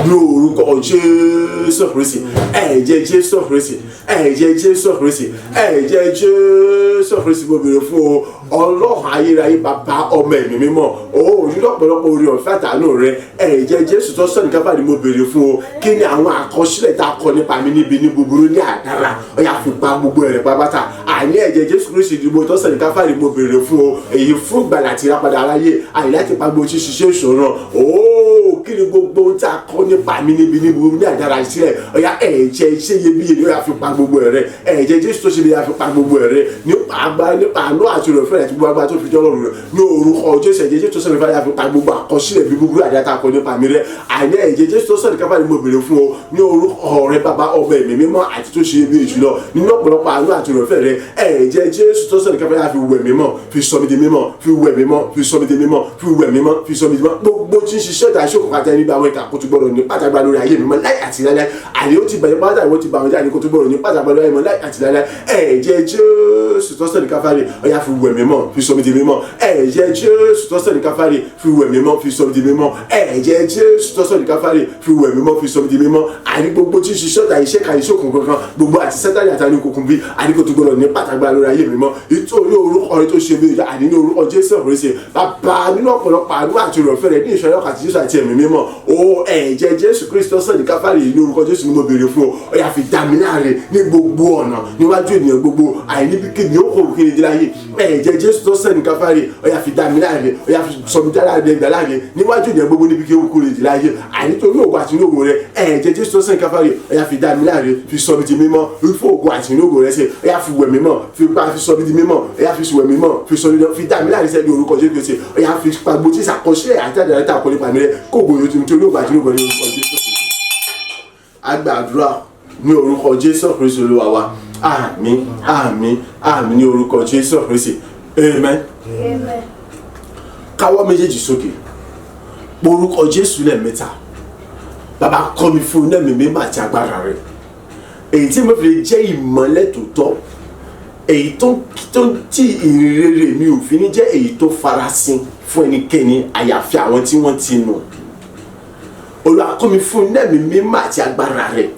ní orúkọ Jésù Kristi ẹ̀jẹ̀ Jésù Kristi ẹ̀jẹ̀ Jésù Kristi ẹ̀jẹ̀ Jésù Kristi mo béèrè fún o Ọlọ́run ayérayé bàbá ọmọ ẹ̀mí mímọ́ o nínú ọ̀pọ̀lọpọ̀ oore ọ̀fẹ́ àtàánú rẹ ẹ̀jẹ̀ Jésù tó sọ̀nì káfà ni mo béèrè fún o kí ni àwọn àkọsílẹ̀ tá a kọ nípa mi níbi ní búburú ní àdára ọ̀yà fi pa gbogbo ẹ̀rẹ̀ pápátá àní ẹ̀jẹ̀ Jésù Kristi ìdìbò tó sọ̀nì káfà ni mo béèrè fún o èyí fún ìgbàlà àti ìràpadà aráyé àyè láti pa gbogbo ṣíṣe ìṣòro o kí ni gbogbo tá a kọ nípa mi níbi ní búburú ní àdára sílẹ̀ ọ̀yà ẹ̀jẹ̀ iṣẹ́ iyebíye ni ó yà fi pa gbogbo ẹ̀rẹ̀ ẹ̀jẹ̀ Jésù tó ṣe lè yà fi pa gbogbo ẹ̀rẹ̀ nípa àánú àti ìrọ̀fẹ́ àti gbogbo agbára tó fi jọ́lọ́run rẹ̀ ní orúkọ Jésù ẹ̀jẹ̀ Jésù tó sọ̀rọ̀ nípa yàfi pa gbogbo àkọsílẹ̀ bí búburú àdáta kọ nípa mi rẹ̀ àní ẹ̀jẹ̀ Jésù tó sọ̀rọ̀ nípa ni mo béèrè fún o ní orúkọ rẹ̀ bàbá ọmọ ẹ̀mí mímọ́ àti tó ṣe bí èjì lọ nínú ọ̀pọ̀lọpọ̀ àánú àti ìrọ̀fẹ́ rẹ̀ ẹ̀jẹ̀ Jésù tó sọ̀rọ̀ nípa yàfi wẹ̀ mímọ́ fi sọ mi di mímọ́ fi wẹ̀ mímọ́ fi sọ mi di mímọ́ fi wẹ̀ mímọ́ fi sọ mi di mímọ́ gbogbo tí ń ṣiṣẹ́ ìta ìṣòkò kàtà ẹni bá àwọn ìka kó tó gbọdọ̀ ní pàtàkì lórí ayé mi mọ́ láì àti láíláí àní ó ti bẹ̀rẹ̀ pátá ìwọ́n ti bá àwọn jáde kó tó gbọdọ̀ ní pàtàkì lórí ayé mi mọ́ láì àti láíláí ẹ̀jẹ̀ Jésù tó sọ̀rọ̀ nípa ọ̀yà fi wẹ̀ mímọ́ fi sọ mi di mímọ́ ẹ̀jẹ̀ Jésù tó sọ̀rọ̀ ní káfárì fi wẹ̀ mímọ́ fi sọ mi di mímọ́ ẹ̀jẹ̀ Jésù tó sọ̀rọ̀ ní káfárì fi wẹ̀ mímọ́ fi sọ mi di mímọ́ àní gbogbo tí ṣiṣẹ́ ọ̀tá iṣẹ́ ka iṣẹ́ òkùnkùn kankan gbogbo àti sẹ́tàlì àtàrí òkùnkùn bí àní kò tó gbọdọ̀ ní pàtàkì lórí ayé mi mọ́ ìtòrí orúkọ rẹ tó ṣe bí àní ní orúkọ Jésù Kristi bàbá nínú ọ̀pọ̀lọpọ̀ àánú àti ìrọ̀fẹ́ rẹ ní ìṣẹ́yọ́ àti Jésù àti ẹ̀mí mímọ́ o ẹ̀jẹ̀ Jésù Kristi tó sọ̀rọ̀ ní káfárì ní orúkọ Jésù ni mo béèrè fún ọ ó yá fi dá mi láre ní gbogbo ọ̀nà níwájú ènìyàn gbogbo àìní bí kí ni ó kò kí ni dí láyé ẹ̀jẹ̀ Jésù tó sọ̀rọ̀ ní káfárì ó yá fi dá mi láre ó yá fi sọ mi dára rẹ gbà láre níwájú ènìyàn gbogbo níbi kí ó kó lè dì láyé àìnítorí ògo àti inú rẹ ẹ̀jẹ̀ Jésù tó sọ̀rọ̀ ní káfárì ó yá fi dá mi láre fi sọ mi di mímọ́ fún ògo àti inú rẹ ṣe ó yá fi wẹ̀ mímọ́ fi sọ mi di mímọ́ ó yá fi wẹ̀ mímọ́ fi dá mi láre sẹ́ni orúkọ Jésù ṣe ó yá fi pagbo tí ìṣàkọsílẹ̀ àti àdàrẹ́ta àkọlé pàmì rẹ kó gbòòrò tí nítorí ògo àti inú rẹ ní orúkọ Jésù. A gbàdúrà ní orúkọ Jésù Kristi Olúwa wa àmín àmín àmín ní orúkọ Jésù Kristi amen. Káwọ́ méjèèjì sókè orúkọ Jésù lẹ́ẹ̀mẹ́ta bàbá kọ́ mi fún iná mi mímọ́ àti agbára rẹ̀ èyí tí mo fi lè jẹ́ ìmọ́lẹ̀ tòótọ́ èyí tó tí ìrere mi ò fi ní jẹ́ èyí tó farasin fún ẹnikẹ́ni àyàfi àwọn tí wọ́n ti nù Olúwa kọ́ mi fún iná mi mímọ́ àti agbára rẹ̀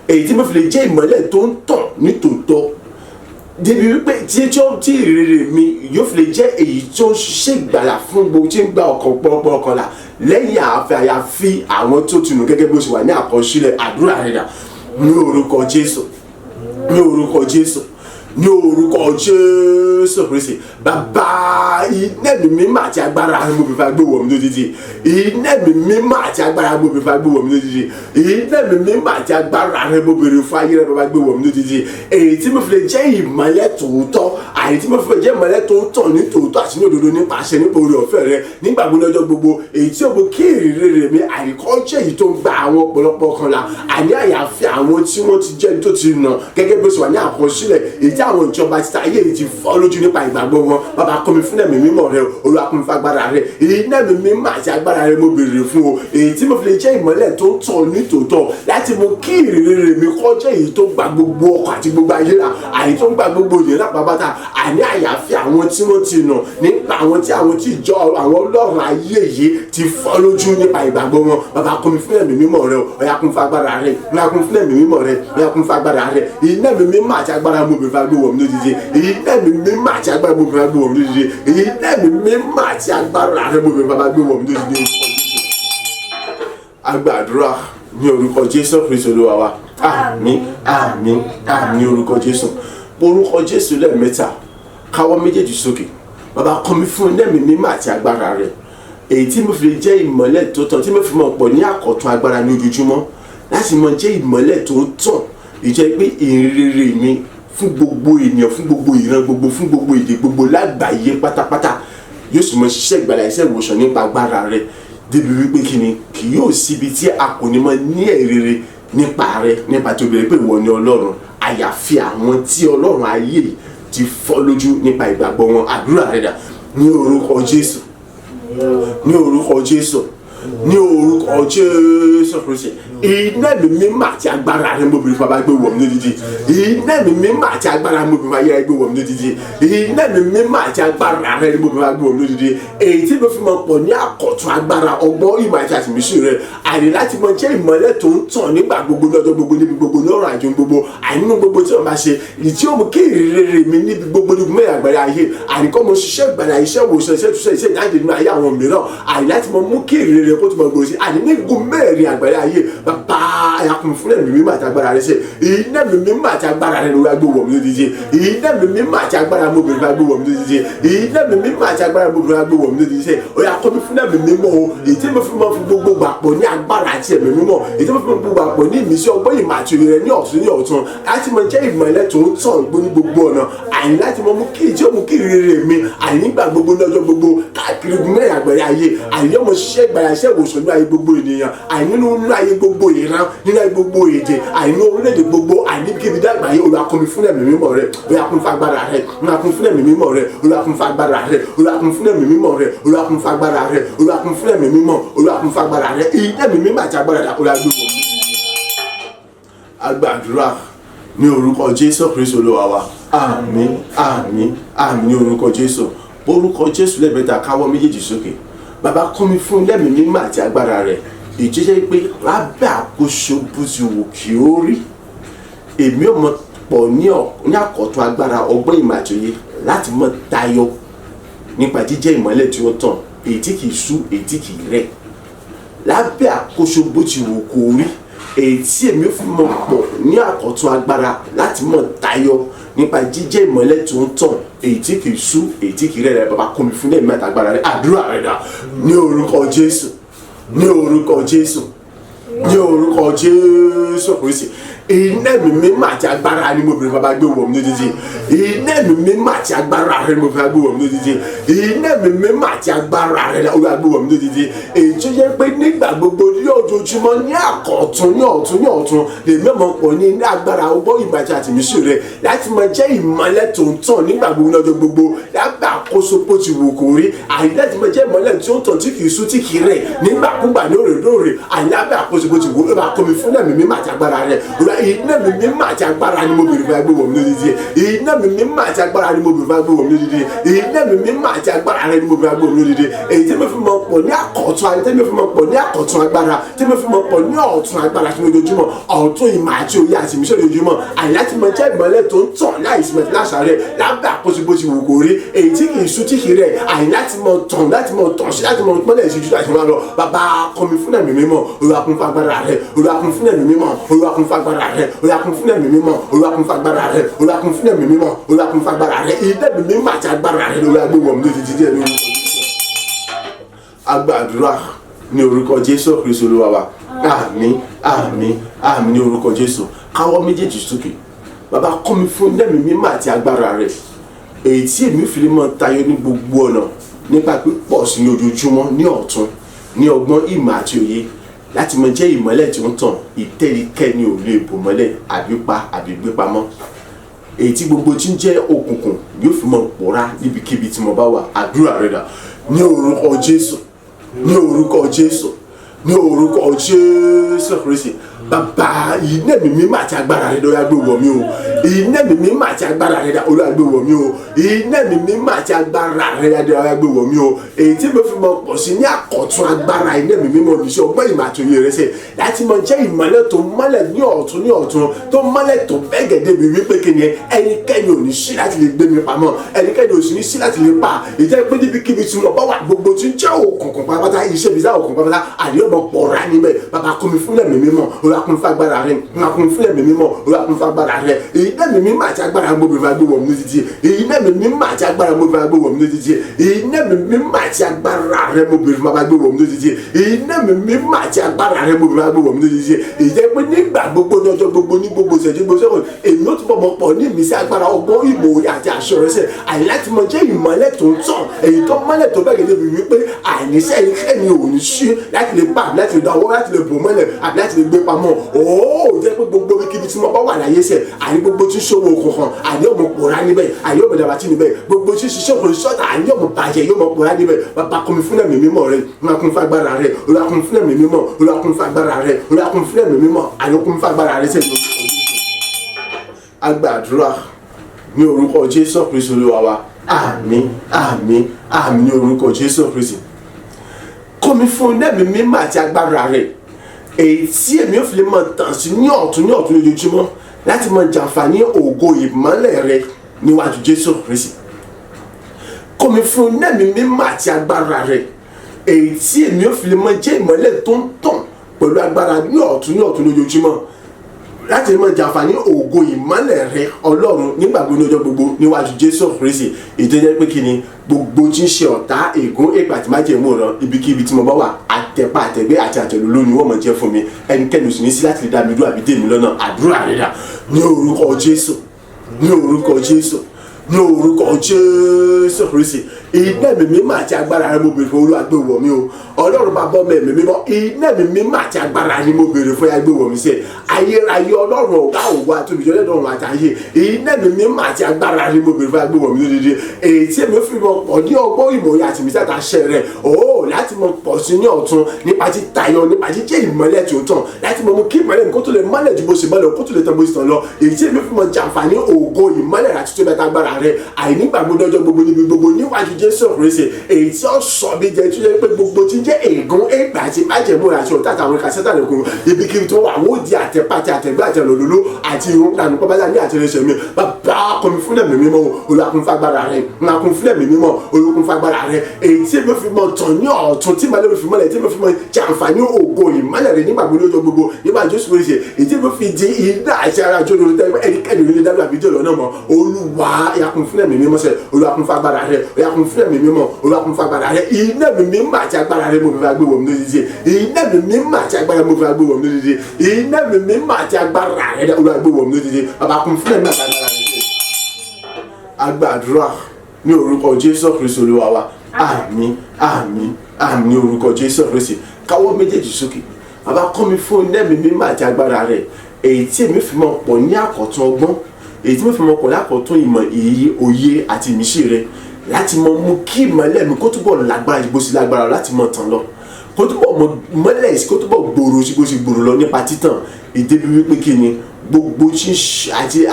èyí tí mo fi lè jẹ́ ìmọ́lẹ̀ tó ń tàn ní tòótọ́ débi wípé tí ìrere mi yóò fi lè jẹ́ èyí tó ń ṣiṣẹ́ ìgbàlà fún gbogbo tí ń gba ọkàn pọ̀lọpọ̀ ọkàn là lẹ́yìn àyàfi àwọn tó ti nù gẹ́gẹ́ bó ṣe wà ní àkọsílẹ̀ àdúrà rẹ̀ dà ní orúkọ Jésù ní orúkọ Jésù ní orúkọ Jésù Kristi bàbá iná mi mímọ́ àti agbára mo fi fa gbé wọ̀ mí lójijì iná mi mímọ́ àti agbára mo fi fa gbé wọ̀ mí lójijì iná mi mímọ́ àti agbára rẹ mo béèrè fún ayé rẹ bàbá gbé wọ̀ mí lójijì èyí tí mo fi lè jẹ́ ìmọ́lẹ̀ tòótọ́ àyè tí mo fi lè jẹ́ ìmọ́lẹ̀ tòótọ́ ní tòótọ́ àti ní òdodo nípa àṣẹ nípa oore ọ̀fẹ́ rẹ nígbà gbogbo lọ́jọ́ gbogbo èyí tí ó mú kí ìrere mi àìkọ́jẹ́ èyí tó ń gba àwọn ọ̀pọ̀lọpọ̀ kan la àní àyàfi àwọn tí wọ́n ti jẹ́ tó ti nà gẹ́gẹ́ bí ó ṣe wà ní àkọsílẹ̀ èyí tí àwọn ìjọba títa ayé yìí ti fọ́ lójú nípa ìgbàgbọ́ wọn bàbá kọ́ mi fún ẹ̀mí mímọ́ rẹ Olúwa kún mi fún agbára rẹ iná ẹ̀mí mímọ́ àti agbára rẹ mo béèrè fún o èyí tí mo fi lè jẹ́ ìmọ́lẹ̀ tó ń tàn ní tòótọ́ láti mú kí ìrírí mi kọjá èyí tó gba gbogbo ọkọ̀ àti gbogbo ayé rà àyè tó ń gba gbogbo òye náà pàápàá àní àyàfi àwọn tí wọ́n ti nà nípa àwọn tí ìjọ àwọn ọlọ́run ayé yìí ti fọ́ lójú nípa ìgbàgbọ́ wọn bàbá kún mi fún ẹ̀mí mímọ́ rẹ ó yá kún fún agbára rẹ ó yá kún fún ẹ̀mí mímọ́ rẹ ó yá kún fún agbára rẹ iná ẹ̀mí mímọ́ àti agbára mo bèrè fún agbéwọ̀ mi lójijì iná ẹ̀mí mímọ́ àti agbára mo bèrè fún agbéwọ̀ mi lójijì iná ẹ̀mí mímọ́ àti agbára rẹ mo bèrè fún agbéwọ̀ mi lójijì agbàdúrà ní orúkọ Jésù Kristi Olúwa wa àmín àmín àmín orúkọ Jésù orúkọ Jésù lẹ́ẹ̀mẹ́ta káwọ́ méjèèjì sókè bàbá kọ́ mi fún ẹ̀mí mímọ́ àti agbára rẹ èyí tí mo fi lè jẹ́ ìmọ́lẹ̀ tó tàn tí mo fi mọ̀ pọ̀ ní àkọ́tún agbára ní ojoojúmọ́ láti mọ̀ jẹ́ ìmọ́lẹ̀ tó tàn ìjẹ́ pé ìrere mi fún gbogbo ènìyàn fún gbogbo ìran gbogbo fún gbogbo èdè gbogbo lágbàáyé pátápátá yóò sì mọ ṣiṣẹ́ ìgbàlà iṣẹ́ ìwòsàn nípa agbára rẹ débi wípé kíni kì yóò síbi tí a kò ní mọ ní ìrere nípa rẹ nípa tó bẹ̀rẹ̀ pé ìwọ ni Ọlọ́run àyàfi àwọn tí Ọlọ́run ayé ti fọ́ lójú nípa ìgbàgbọ́ wọn àdúrà rẹ dà ní orúkọ Jésù ní orúkọ Jésù ní orúkọ Jésù Kristi iná ẹ̀mí mímọ́ àti agbára rẹ mo bèrè fún bàbá gbé wọ̀ mí lódìdí iná ẹ̀mí mímọ́ àti agbára mo bèrè fún ayé gbé wọ̀ mí lódìdí iná ẹ̀mí mímọ́ àti agbára rẹ mo bèrè fún gbé wọ̀ mí lódìdí èyí tí mo fi mọ̀ pọ̀ ní àkọ́tún agbára ọgbọ́n ìmọ̀ àti àtìmísí rẹ àní láti mọ jẹ́ ìmọ́lẹ̀ tó ń tàn nígbà gbogbo lọ́jọ́ gbogbo níbi gbogbo lọ́rọ̀ àjò gbogbo àìnú gbogbo tí wọ́n bá ṣe ìtí ó mú kí ìrírí mi níbi gbogbo ní mẹ́rin àgbáyé ayé àníkọ́ mo ṣiṣẹ́ ìgbàlà iṣẹ́ ìwòsàn iṣẹ́ ìtúsẹ́ iṣẹ́ ìdáǹdè nínú ayé àwọn mìíràn àní láti mọ mú kí ìrírí rẹ kó tó mọ gbòòrò sí àní ní igun mẹ́rin àgbáyé ayé bàbá ayakun fún ẹ̀mí mímọ́ àti agbára rẹ ṣe iná ẹ̀mí mímọ́ àti agbára rẹ lórí agbó wọ̀mí lódìdí iná ẹ̀mí mímọ́ àti agbára mo bèrè fún agbó wọ̀mí lódìdí iná ẹ̀mí mímọ́ àti agbára mo bèrè fún agbó wọ̀mí lódìdí ṣe ọ̀yà kọ́ mi fún ẹ̀mí mímọ́ o èyí tí mo fi mọ́ fún gbogbo gbàpọ̀ ní agbára àti ẹ̀mí mímọ́ èyí tí mo fi mọ́ gbogbo gbàpọ̀ ní ìmísí ọgbọ́n ìmọ̀ àti òye rẹ ní ọ̀tún láti mọ jẹ́ ìmọ̀lẹ̀ tó ń tàn gbó ní gbogbo ọ̀nà àní láti mọ mú kí tí ó mú kí rere mi àní gbà gbogbo lọ́jọ́ gbogbo káàkiri mẹ́rin àgbáyé ayé àní yóò mọ ṣiṣẹ́ ìgbàlà iṣẹ́ ìwòsàn ní ayé gbogbo ènìyàn àní nínú ayé gbogbo ìran nínú ayé gbogbo èdè àní orílẹ̀-èdè gbogbo àní kíbi dàgbàyé Olúwa kún mi fún ẹ̀mí mímọ́ rẹ Olúwa kún fún agbára rẹ Olúwa kún fún ẹ̀mí mímọ́ rẹ Olúwa kún fún agbára rẹ Olúwa kún fún ẹ̀mí mímọ́ rẹ Olúwa kún fún agbára rẹ Olúwa kún fún ẹ̀mí mímọ́ Olúwa kún fún agbára rẹ ẹ̀mí mímọ́ àti agbára rẹ Olúwa gbé wọ̀ mí. Agbàdúrà ní orúkọ Jésù Kristi Olúwa wa àmín àmín àmín ní orúkọ Jésù lẹ́ẹ̀mẹ́ta káwọ́ méjèèjì sókè bàbá kún mi fún ẹ̀mí mímọ́ àti agbára rẹ ìjẹ́jẹ́ pé lábẹ́ àkóso bó ti wù kí ó rí èmi ò mọ pọ̀ ní àkọ́tún agbára ọgbọ́n ìmọ̀ àti òye láti mọ tayọ nípa jíjẹ́ ìmọ́lẹ̀ tí ó tàn èyí tí kìí sú èyí tí kìí rẹ̀ lábẹ́ àkóso bó ti wù kó rí èyí tí èmi ò fi mọ pọ̀ ní àkọ́tún agbára láti mọ tayọ nípa jíjẹ́ ìmọ́lẹ̀ tó ń tàn èyí tí kìí sú èyí tí kìí rẹ̀ bàbá kún mi fún ẹ̀mí àtàgbára rẹ̀ àdúrà rẹ̀ dà ní orúkọ Jésù ní orúkọ Jésù ní orúkọ Jésù Kristi iná ẹ̀mí mímọ́ àti agbára ni mo bèrè bàbá gbé wọ̀ mí lódìdí iná ẹ̀mí mímọ́ àti agbára rẹ ni mo bèrè gbé wọ̀ mí lódìdí iná ẹ̀mí mímọ́ àti agbára rẹ ni mo bèrè gbé wọ̀ mí lódìdí èyí tó yẹ pé nígbà gbogbo ní ojoojúmọ́ ní àkọ́tún ní ọ̀tún lèmi ọmọ pọ̀ ní agbára ọgbọ́n ìmọ̀ àti àtìmísí rẹ láti máa jẹ́ ìmọ́lẹ̀ tó ń tàn nígbà gbogbo lọ́jọ́ gbogbo lábẹ́ àkóso bó ti wù kó rí àyè láti máa jẹ́ ìmọ́lẹ̀ tó ń tàn tí kìí sú tí kìí rẹ̀ nígbàkúgbà lóòrèlóòrè àyè lábẹ́ àkóso bó ti wù ó bá kọ́ mi fún ẹ̀mí mímọ́ àti agbára rẹ iná mi mímọ́ àti agbára ni mo bèrè fún agbé wọ̀ mí lódìdí iná mi mímọ́ àti agbára ni mo bèrè fún agbé wọ̀ mí lódìdí iná mi mímọ́ àti agbára rẹ ni mo bèrè agbé wọ̀ mí lódìdí èyí tí mo fi mọ̀ pọ̀ ní àkọ́tún ayé tí mo fi mọ̀ pọ̀ ní àkọ́tún agbára tí mo fi mọ̀ pọ̀ ní ọ̀tún agbára tí mo lójúmọ́ ọ̀tún ìmọ̀ àti òye àti ìmísẹ́ lójúmọ́ àyà tí mo jẹ́ ìmọ́lẹ̀ tó ń tàn láìsí mẹ́tì láṣàárẹ̀ lábẹ́ àkóso bó ti wù kó rí èyí tí kì í sú tí kì í rẹ̀ àyè láti mọ̀ tàn sí láti mọ̀ pọ́nlẹ̀ ìṣẹ́jú láti máa lọ bàbá kọ́ mi fún ẹ̀mí mímọ́ Olúwa kún fún agbára rẹ̀ Olúwa kún fún ẹ̀mí mímọ́ Olúwa kún fún agbára rẹ̀ Olúwa kún fún ẹ̀mí mímọ́ Olúwa kún fún agbára rẹ̀ Olúwa kún fún ẹ̀mí mímọ́ Olúwa kún fún agbára rẹ̀ ìdẹ́ mi mímọ́ àti agbára rẹ̀ lórí agbóhùn ọ̀mùdó ti díẹ̀ lórí agbàdúrà ní orúkọ Jésù Kristi Olúwa wa àmín àmín àmín ní orúkọ Jésù káwọ́ méjèèjì sókè bàbá kọ́ mi fún ẹ̀mí mímọ́ àti agbára rẹ̀ èyí tí èmi fi lè mọ tayọ ní gbogbo ọ̀nà nípa pípọ̀ sí ní ojoojúmọ́ ní ọ̀tún ní ọgbọ́n ìmọ̀ àti òye láti mọ jẹ́ ìmọ́lẹ̀ tí ó ń tàn ìtẹ́ríkẹ́ni ò lè bò mọ́lẹ̀ àbí pa àbí gbé pamọ́ èyí tí gbogbo tí ń jẹ́ òkùnkùn yóò fi mọ̀ pòórá níbikíbi tí mo bá wà. Àdúrà rẹ̀ dà ní orúkọ Jésù, ní orúkọ Jésù, ní orúkọ Jésù Kristi. Bàbá iná ẹ̀mí mímọ́ àti agbára rẹ̀ lọ́yà gbé wọ̀ mí o. Iná ẹ̀mí mímọ́ àti agbára rẹ̀ lọ́yà gbé wọ̀ mí o. Iná ẹ̀mí mímọ́ àti agbára rẹ̀ lọ́yà gbé wọ̀ mí o. Èyí tí mo fi mọ pọ̀ sí ní àkọ́tún agbára iná ẹ̀mí mímọ́ mi ṣe ọgbọ́n ìmọ̀ àtòyè rẹ̀ sẹ̀ láti mọ jẹ́ ìmọ́lẹ̀ tó mọ́lẹ̀ ní ọ̀tún tó mọ́lẹ̀ tó bẹ́gẹ̀dẹ̀ mi wípé kí ni ẹnikẹ́ni ò ní sí láti lè gbé mi pamọ́, ẹnikẹ́ni ò sì ní sí láti lè pa. Ìjẹ́ pé níbikíbi tí mo bá wà gbogbo tí ń jẹ́ òkùnkùn pátápátá iṣẹ́ mi sá òkùnkùn pátápátá àníyànmọ́ pọ̀ra níbẹ̀. Bàbá kún mi fún ẹ̀mí mímọ́, olùkún fún agbára rẹ̀, olùkún fún ẹ̀mí mímọ́, olùkún fún agbára rẹ̀. Èyí náà mi mímọ́ àti agbára gbogbo ìfà gbé wọ̀ mí títí. Èyí náà mi mímọ́ àti agbára gbogbo ìfà gbé wọ̀ mí títí. Èyí náà mi mímọ́ àti agbára rẹ̀ gbogbo ìfà gbé wọ̀ mí títí. Èyí náà mi mímọ́ àti agbára rẹ̀ gbogbo ìfà gbé wọ̀ mí títí. Ìjẹ́ pé nígbà gbogbo ní ọjọ́ gbogbo ní gbogbo ìṣẹ́jú gbogbo sẹ́kọ̀ọ́ èmi ó túbọ̀ mọ̀ pọ̀ ní ìmísí agbára ọgbọ́n ìmọ̀ òye àti àṣọ rẹ̀ sẹ̀ àìláti mọ jẹ́ ìmọ̀lẹ̀ tó ń tàn èyí tó mọ́lẹ̀ tó bẹ́ẹ̀ gẹ́gẹ́ bí wípé àìníṣẹ́ ẹnikẹ́ni ò ní ṣí láti lè pa àbí láti lè dáwọ́ láti lè bò mọ́lẹ̀ àbí láti lè gbé pamọ́. Ó jẹ́ pé gbogbo kíbi tí mo bá wà láyé sẹ̀ àní gbogbo tí ṣòwò òkùnkùn àní ọmọ pòórá níbẹ̀ àní ọmọ dàbàtì níbẹ̀ gbogbo tí ṣiṣẹ́ òkùnkùn sọ́tà àní ọmọ bàjẹ́ yóò mọ pòórá níbẹ̀. Bàbá kún mi fún ẹ̀mí mímọ́ rẹ̀, olùkún fún agbára rẹ̀, olùkún fún ẹ̀mí mímọ́, olùkún fún agbára rẹ̀, olùkún fún ẹ̀mí mímọ́, àyọkún fún agbára rẹ̀ sẹ́yìn. Agbàdúrà ní orúkọ Jésù Kristi Olúwa wa. Àmín, àmín, àmín ní orúkọ Jésù Kristi. Kún mi fún ẹ̀mí mímọ́ àti agbára rẹ̀ èyí tí èmi ò fi lè mọ tàn sí ní ọ̀tún lójoojúmọ́ láti mọ jàǹfààní ògo ìmọ́lẹ̀ rẹ̀ níwájú Jésù Kristi. Kún mi fún ẹ̀mí mímọ́ àti agbára rẹ̀ èyí tí èmi ò fi lè mọ jẹ́ ìmọ́lẹ̀ tó ń tàn pẹ̀lú agbára ní ọ̀tún lójoojúmọ́ láti mọ jàǹfààní ògo ìmọ́lẹ̀ rẹ̀ Ọlọ́run nígbàgbọ́ ní ọjọ́ gbogbo níwájú Jésù Kristi. ìtẹ́jẹ́ pé kí ni gbogbo tí ń ṣe ọ̀tá ègún èpè àti májẹ̀mú ràn ibikíbi tí mo bá wà àtẹ̀pá àtẹ̀gbé àti àtẹ̀lú lónìí wọ́n mọ̀ jẹ́ fún mi ẹnikẹ́ni ò sì ní sí láti lè dá mi dúró àbí dè mí lọ́nà. Àdúrà rẹ̀ dà ní orúkọ Jésù, ní orúkọ Jésù, ní orúkọ Jésù Kristi. Iná ẹ̀mí mímọ́ àti agbára rẹ̀ mo béèrè fún Olúwa gbé wọ̀ mí o. Ọlọ́run bàbá ọmọ ẹ̀mí mímọ́ iná ẹ̀mí mímọ́ àti agbára ni mo béèrè fún ya gbé wọ̀ mí sẹ́. Ayérayé Ọlọ́run ọ̀gá òwò àtòbíjọ́ lẹ́dọ̀ọ̀run àtàyè iná ẹ̀mí mímọ́ àti agbára ni mo béèrè fún ya gbé wọ̀ mí lódìdí. Èyí tí èmi fi mọ pọ̀ ní ọgbọ́n ìmọ̀ àti ìmísí àtàṣẹ rẹ̀ láti mọ pọ̀ sí ní ọ̀tun nípa ti tayọ nípa ti jẹ́ ìmọ́lẹ̀ tó tàn láti mọ mú kí ìmọ́lẹ̀ mi kó tó lè mọ́lẹ̀ ju bó ṣe mọ́lẹ̀ kó tó lè tàn bó ṣe tàn lọ. Èyí tí èmi fi mọ jàǹfààní ògo ìmọ́lẹ̀ àti tó bẹ́ẹ̀ tagbára rẹ̀ àìnígbàgbọ́ lọ́jọ́ gbogbo níbi gbogbo níwájú Jésù Kristi. Èyí tí ó sọ bí jẹ́ tó jẹ́ pé gbogbo tí ń jẹ́ ègún ègbà àti májẹ̀mú àti ọ̀tá àtàwọn kàṣẹ́tà lẹ́kùn ibikíbi tó wà wọ́n di àtẹ̀pá àti àtẹ̀gbẹ́ àti ọ̀lọ́lọ́lọ́ àti irun dànù pọ́pátá ní àtẹ̀rẹsẹ̀ mi. Bàbá kún mi fún ẹ̀mí mímọ́ olùkún fagbára rẹ̀ ńlákún fún ẹ̀mí mímọ́ olùkún fagbára rẹ̀ èyí tí èmi fi mọ tàn ní ọ̀tún tí màlẹ́ mi fi mọ́lẹ̀ tí èmi fi mọ jàǹfààní ògo ìmọ́lẹ̀ rẹ̀ nígbà gbogbo lọ́jọ́ gbogbo nígbà Jésù Kristi èyí tí èmi fi di iná àti ara àjọ lórí tẹ́lẹ̀ ẹnikẹ́ni ò ní dábìlì àbíjọ́ lọ́nà mọ́. Olúwa yakun fún ẹ̀mí mímọ́ sẹ́ olùkún fagbára rẹ̀ yakun fún ẹ̀mí mímọ́ olùkún fagbára rẹ̀ iná mi mímọ́ àti agbára rẹ̀ mo fi gbé wọ̀ mí lódìdí iná mi mímọ́ àti agbára mo fi gbé wọ̀ mí lódìdí iná mi mímọ́ àti agbára rẹ̀ olùwà gbé wọ̀ mí lódìdí. Bàbá kún fún ẹ̀mí àti agbára rẹ̀. Agbàdúrà ní orúkọ Jésù Kristi Olúwa wa. Àmín, àmín, àmín ní orúkọ Jésù Kristi. Káwọ́ méjèèjì sókè. Bàbá kún mi fún ẹ̀mí mímọ́ àti agbára rẹ̀ èyí tí èmi fi mọ̀ pọ̀ ní àkọ́tún ọgbọ́n èyí tí mo fi mọ̀ pọ̀ ní àkọ́tún ìmọ̀ èyí òye àti ìmísí rẹ̀ láti mọ mú kí ìmọ́lẹ̀ mi kó túbọ̀ lágbára ju bó ṣe lágbára láti mọ tàn lọ kó túbọ̀ mọ́lẹ̀ sí kó túbọ̀ gbòòrò sí bó ṣe gbòòrò lọ nípa títàn ìdébi wípé kí ni gbogbo tí àti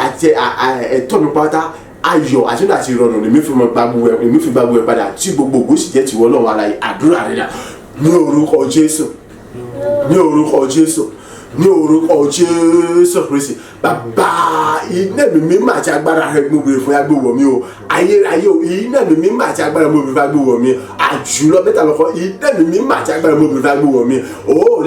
ẹ̀tọ́ mi pátá ayọ̀ àti nígbà tí ìrọ̀rùn èmi fi gbàgbọ́ ẹ̀ padà tí gbogbo ògbó sì jẹ́ tìwọ́ lọ́wọ́ ara àdúrà rẹ̀ dà ní orúkọ Jésù, ní orúkọ Jésù, ní orúkọ Jésù Kristi. Bàbá iná mi mímọ́ àti agbára rẹ̀ mo béèrè fún agbó wọ̀ mí o. Ayérayé o iná mi mímọ́ àti agbára mo béèrè fún agbó wọ̀ mí. Àjùlọ mẹ́ta lọ́kọ́ iná mi mímọ́ àti agbára mo béèrè fún agbó wọ̀ mí.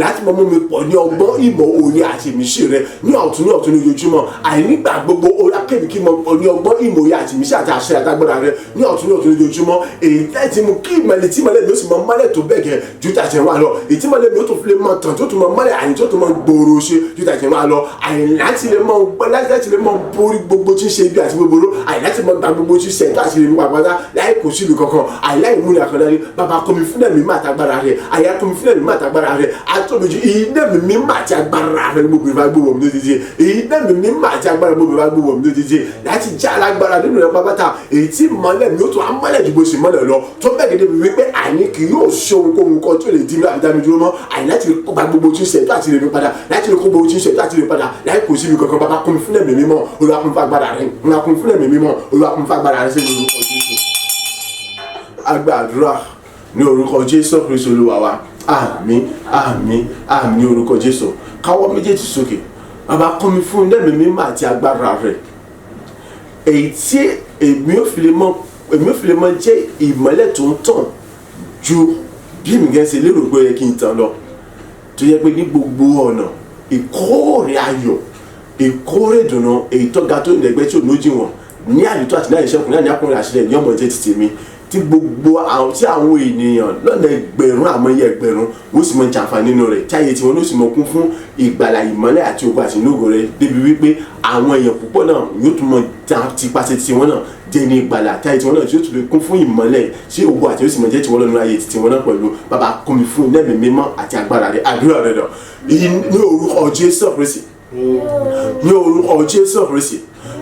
Láti mọ mú mi pọ̀ ní ọgbọ́n ìmọ̀ òye àti ìmísí rẹ̀ ní ọ̀tún lójoojúmọ́. Àìnígbà gbogbo olákèmí kí mo pọ̀ ní ọgbọ́n ìmọ̀ òye àti ìmísí àti àṣẹ àtagbára rẹ̀ ní ọ̀tún lójoojúmọ́. Èyí tẹ́tí mu kí ìmọ̀lẹ̀ tí mọ̀lẹ̀ mi ó sì mọ mọ́lẹ̀ tó bẹ̀gẹ̀ ju tàṣẹ wá lọ. Èyí tí mọ̀lẹ̀ mi ó tó fi lè mọ tàn tó tún mọ mọ́lẹ̀ àyìn tó tún mọ gbòòrò ṣe ju tàṣẹ wá lọ. Àyìn láti lè mọ borí gbogbo tí ń ṣe ibi àti gbogbo àyìn láti mọ gba gbogbo tí ń ṣẹ̀tọ́ àti ìrìn pàpàtà láì kò síbi kankan àìláì múlẹ̀ àkàndá bàbá kọ́mi fún ẹ̀mí máa tagbára rẹ̀ àyà kọ́mi fún ẹ̀mí máa tagbára rẹ̀ àtọ́bìjú ìdẹ́mi mi máa ti agbára rẹ̀ gbogbo ìfà gbogbo mi lójijì ìdẹ́mi mi máa ti agbára gbogbo ìfà gbogbo mi lójijì láti já alágbára nínú rẹ̀ pápátá èyí tí mọ́lẹ̀ mi ó tún amọ́lẹ̀ ju bó ṣe mọ́lẹ̀ lọ tó bẹ́ẹ̀ gẹ́gẹ́ bí wípé àní kì yóò ṣe ohunkóhun kan tó lè di mi àbídámi dúró mọ́ àní láti kó gba gbogbo tí ń ṣe tó àti rẹ̀ mi padà láti kó gbogbo tí ń ṣe tó àti rẹ̀ padà láì kò síbi kankan bàbá kọ́mi fún ẹ̀mí mímọ́ Olúwa kún fún agbára rẹ̀ Olúwa kún fún ẹ̀mí mímọ́ Olúwa kún fún agbára rẹ̀ sí orúkọ Jésù. Àgbàdúrà ní orúkọ Jésù Kristi Olúwa wa àmín àmín àmín ní orúkọ Jésù káwọ́ méjèèjì sókè bàbá kún mi fún ẹ̀mí mímọ́ àti agbára rẹ̀ èyí tí èmi ò fi lè mọ jẹ́ ìmọ́lẹ̀ tó ń tàn ju bí mi gẹ́ ṣe lérò pé ó yẹ kí n tàn lọ tó yẹ pé ní gbogbo ọ̀nà ìkórè ayọ̀ ìkórè ìdùnnú èyí tó ga tó ìdẹ̀gbẹ́ tí ò lójì wọn ní àyètò àti ní àyèṣẹ́kùn ní àkùnrin àṣìlẹ̀ ní ọmọ jẹ́ ti tèmi tí gbogbo àwọn tí àwọn ènìyàn lọ́nà ẹgbẹ̀rún àmọ́yé ẹgbẹ̀rún ó sì mọ jàǹfààní nínú rẹ̀ tí ayé tiwọn ló sì mọ kún fún ìgbàlà ìmọ́lẹ̀ àti ògo àti ìlógo rẹ̀ débi wípé àwọn èèyàn púpọ̀ náà yóò tún mọ tipasẹ̀ tiwọn náà jẹ́ ní ìgbàlà tí ayé tiwọn náà yóò tún lè kún fún ìmọ́lẹ̀ sí ògo àti ó sì mọ jẹ́ tiwọn lọ́nà ayé tiwọn náà pẹ̀lú bàbá kún mi fún ẹ̀mí mímọ́ àti agbára rẹ̀ àdúrà rẹ̀ dọ̀ ní orúkọ Jésù Kristi ní orúkọ Jésù Kristi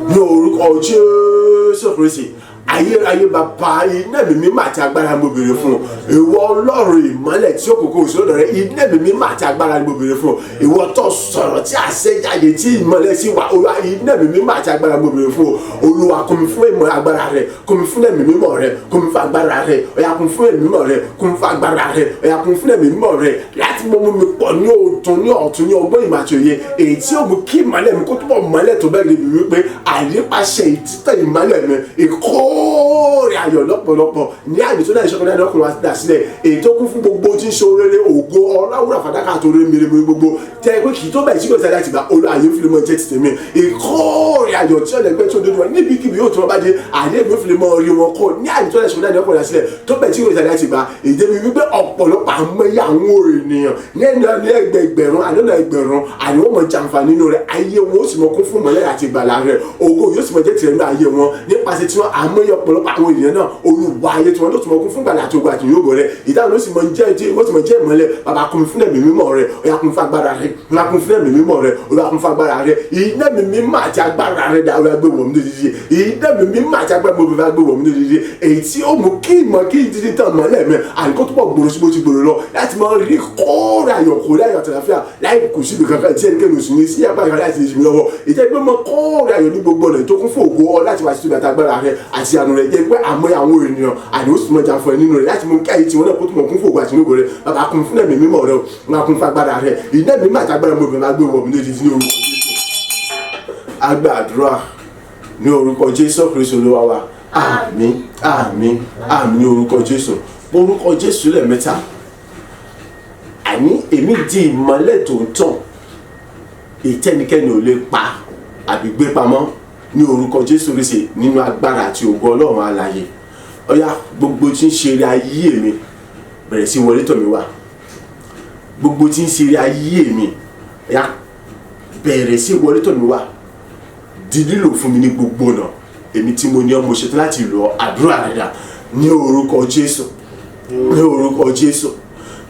ní orúkọ Jésù Kristi ayérayé bàbá iná mi mímọ́ àti agbára mo béèrè fún ìwọ Ọlọ́run ìmọ́lẹ̀ tí òkùnkùn òṣèlú rẹ iná mi mímọ́ àti agbára mo béèrè fún ìwọ tó sọ̀rọ̀ tí àṣẹ jáde tí ìmọ́lẹ̀ sí wa Olúwa iná mi mímọ́ àti agbára mo béèrè fún Olúwa kún mi fún ìmọ̀ agbára rẹ kún mi fún ẹ̀mí mímọ́ rẹ kún mi fún agbára rẹ ọ̀yà kún fún ẹ̀mí mímọ́ rẹ kún mi fún agbára rẹ ọ̀yà kún fún ẹ̀mí mímọ́ rẹ láti mú mi pọ̀ ní ọ̀tún ní ọ̀tún ní ọgbọ́n ìmọ̀ àti òye èyí tí ó mú kí ìmọ́lẹ̀ mi kó túbọ̀ mọ́lẹ̀ tó bẹ́ẹ̀ lè bí wípé àyípaṣẹ ìtítẹ̀ ìmọ́lẹ̀ mi ìkórè ayọ̀ lọ́pọ̀lọpọ̀ ní àyè tó náà ìṣọ́kọ́ náà lọ́kùnrin wa dà sílẹ̀ èyí tó kún fún gbogbo tí ń ṣe oréré ògo ọláwúrà fàdákà tó ré mèremère gbogbo tẹ́ pé kì í tó bẹ̀ tí kò sáré àti gbà olú àyè fìlẹ̀ mọ́ jẹ́ ti tèmi ìkórè ayọ̀ tí ọ̀lẹ́gbẹ́ tó dodo wọn níbikíbi yóò tó wọn bá dé àyè mi fìlẹ̀ mọ́ orí wọn kọ́ ní àyè tó náà ìṣọ́kọ́ náà lọ́kùnrin wa sílẹ̀ tó bẹ̀ tí kò sáré àti gbà èdè mi wípé ọ̀pọ̀lọpọ̀ àmọ́yé àwọn ènìyàn ní ẹgbẹ̀gbẹ̀rún àdánù ẹgbẹ̀rún àníwọ̀n mọ̀ jàǹfààní nínú rẹ̀ ayé wọn ó sì mọ kún fún mọ́lẹ̀ àti ìgbàlà rẹ̀ ògo yóò sì mọ jẹ́ tirẹ̀ ní ayé wọn nípasẹ̀ tí wọ́n àmọ́yé ọ̀pọ̀lọpọ̀ àwọn ènìyàn náà Olúwa ayé tí wọ́n ló tún mọ kún fún ìgbàlà àti ògo àti ìyóòbò rẹ̀ ìdáhùn ló sì mọ jẹ́ ìmọ́lẹ̀ bàbá kún mi fún ẹ̀mí mímọ́ rẹ̀ ọ̀yà kún fún agbára rẹ̀ ọ̀yà kún fún ẹ̀mí mímọ́ rẹ̀ ọ̀yà kún fún agbára rẹ̀ iná mi mímọ́ àti agbára rẹ̀ dá ọ̀yà gbé wọ̀ mí lójijì iná mi mímọ́ àti agbára mi gbé wọ̀ mí lójijì èyí tí ó mú kí ìmọ̀ kí ìdíje tán mọ́lẹ̀ mi àníkó tó pọ̀ gbòòrò sí bó ti gbòòrò lọ láti mọ rí kóòrè ayọ̀ kóòrè ayọ̀ tàlàfíà láì kù síbi kankan tí ẹnikẹ́ni òsì ní sí agbára láti ṣe mi lọ́wọ́ ìjẹ́ pé mo kóòrè ayọ̀ ní gbogbo ọ̀nà tó kún fún ògo ọ láti wá sí ibi àtàgbára rẹ̀ àti àánú rẹ̀ jẹ́ pé àmọ́ àwọn ènìyàn àní ó sì mọ jà fún ẹ nínú rẹ̀ láti mú kí ayé tiwọn náà kó tó mọ kún fún ògo àti ògo rẹ̀ bàbá kún fún ẹ̀mí mímọ́ rẹ̀ wọn kún fún agbára rẹ̀ ìdá mímọ́ àti agbára mo bẹ̀rẹ̀ gbé wọ̀ mí lójijì ní orúkọ Jésù agbàdúrà ní orúkọ Jésù Kristi Olúwa wa àmín àmín àmín ní orúkọ Jésù orúkọ Jésù lẹ́ẹ̀mẹ́ta àní èmi di ìmọ́lẹ̀ tó ń tàn ìtẹ́nikẹ́ni ò lè pa àbí gbé pamọ́ ní orúkọ Jésù Kristi nínú agbára àti ògo Ọlọ́run alààyè ọ̀yá gbogbo tí ń ṣe eré ayé mi bẹ̀rẹ̀ sí wọlé tọ̀ mí wá gbogbo tí ń ṣe eré ayé mi ọ̀yá bẹ̀rẹ̀ sí wọlé tọ̀ mí wá di lílò fún mi ní gbogbo ọ̀nà èmi tí mo ní ọmọ ṣetán láti lọ àdúrà rẹ̀ dà ní orúkọ Jésù ní orúkọ Jésù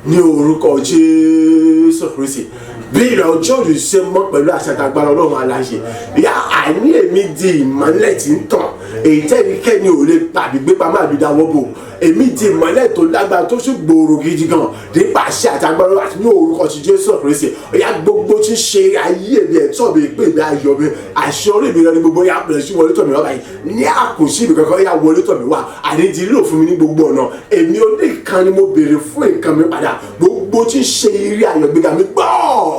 ní orúkọ Jésù Kristi bí ìrìn ọjọ́ òdì ṣe mọ́ pẹ̀lú àṣàtàgbára Ọlọ́run aláṣẹ ìyá àní èmi di ìmọ́lẹ̀ tí ń tàn èyí tẹ́nikẹ́ni ò lè tàbí gbé pamọ́ àbí dáwọ́ bò èmi di ìmọ́lẹ̀ tó lágbára tó sì gbòòrò gidi gan nípa àṣẹ àtàgbára àti ní orúkọ ti Jésù Kristi ìyá gbogbo tí ń ṣe ayé mi ẹ̀tọ́ mi pé mi ayọ̀ mi àṣẹ orí mi lọ ní gbogbo ìyá bẹ̀rẹ̀ sí wọlé tọ̀ mí wá báyìí ní àkùnsí mi kankan ìyá wọlé tọ̀ mí wá àníjì lílò fún mi ní gbogbo ọ̀nà èmi ó ní ìkan ni mo béèrè fún nǹkan mi padà gbogbo tí ń ṣe eré ayọ̀ gbéga mi gbọ́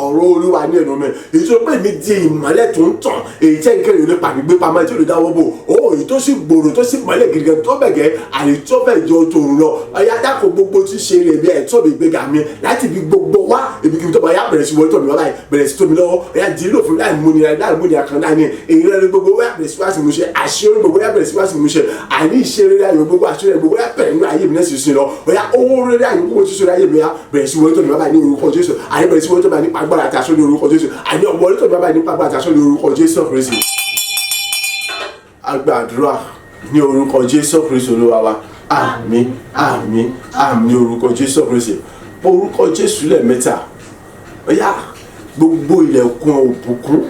ọ̀rọ̀ Olúwa ní ẹnu mi èyí tó pé mi di ìmọ́lẹ̀ tó ń tàn èyí tẹ́ nǹkan ìròlé pàbí gbé pamọ́ tí ó lè dáwọ́ bò ó èyí tó sì gbòòrò tó sì mọ́lẹ̀ gidigan tó bẹ̀gẹ́ àyè tó bẹ̀ jọ tòun lọ ọ̀yá dákò gbogbo tí ṣe eré ẹ̀mí ẹ̀tọ́ mi gbéga mi láti fi gbogbo wá ibi kí n tó bá yá bẹ̀rẹ̀ sí wọlé tọ̀ mí wá báyìí bẹ̀rẹ̀ sí tó mi lọ́wọ́ ọ̀yá dìílò fún láì múnira kan náà ní èyí rẹ̀ gbogbo wá bẹ̀rẹ̀ sí wá sí mú ṣe àṣírí gbogbo wá bẹ̀rẹ̀ sí wá sí mú ṣe àní ìṣeré ayọ̀ gbogbo àṣírí gbogbo wá bẹ̀rẹ̀ nínú ayé mi náà sì sin lọ ọ̀yá owó rẹ̀ ayọ̀ gbogbo tí ṣe ayé mi bẹ̀rẹ̀ sí wọlé tọ̀ mí wá báyìí ní orúkọ Jésù àní bẹ̀rẹ̀ sí wọlé tọ̀ mí nípa agbára àti aṣọ ní orúkọ Jésù àní ọ̀wọ́lé tọ̀ mí wá báyìí nípa agbára àti aṣọ ní orúkọ Jésù Kristi agbàdúrà ní orúkọ Jésù Kristi Olúwa wa. Àmín àmín àmín ní orúkọ Jésù Kristi. Orúkọ Jésù lẹ́ẹ̀mẹ́ta. Ọ̀yá gbogbo ilẹ̀kùn òbùkún,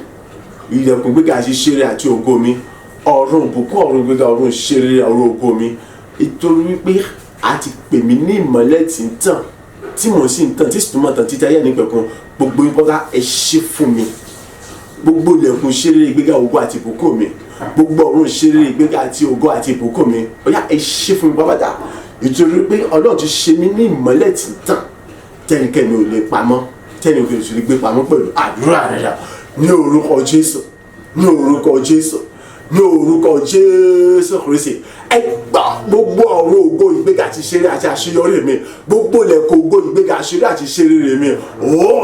ilẹ̀kùn gbéga àti ṣeré àti ògo mi, ọ̀run òbùkún, ọ̀run gbéga, ọ̀run ṣeré, ọ̀run ògo mi. Nítorí wípé a ti pè mí ní ìmọ́lẹ̀ tí ń tàn, tí mò ń sì ń tàn, tí sì tún mọ̀ tàn títí ayé nípẹ̀kun. Gbogbo ìpọ́ká ẹ ṣí fún mi. Gbogbo ilẹ̀kùn ṣeré ìgbéga, ògo àti ìbùkún mi, gbogbo ọ̀run ṣeré ìgbéga àti ògo àti ìbùkún mi, ọ̀yá ẹ ṣí fún mi pápátá. Nítorí pé Ọlọ́run ti ṣe mí ní ìmọ́lẹ̀ tí ń tàn, tẹ́nikẹ́ni ò lè pamọ́, tẹ́nikẹ́ni ò lè gbé pamọ́ pẹ̀lú àdúrà rẹ̀ ní orúkọ Jésù, ní orúkọ Jésù, ní orúkọ Jésù Kristi. Ẹ gbà gbogbo ọ̀run ògo ìgbéga àti ṣeré àti àṣeyọrí mi, gbogbo ilẹ̀kùn ògo ìgbéga àṣeyọrí àti ṣeré mi.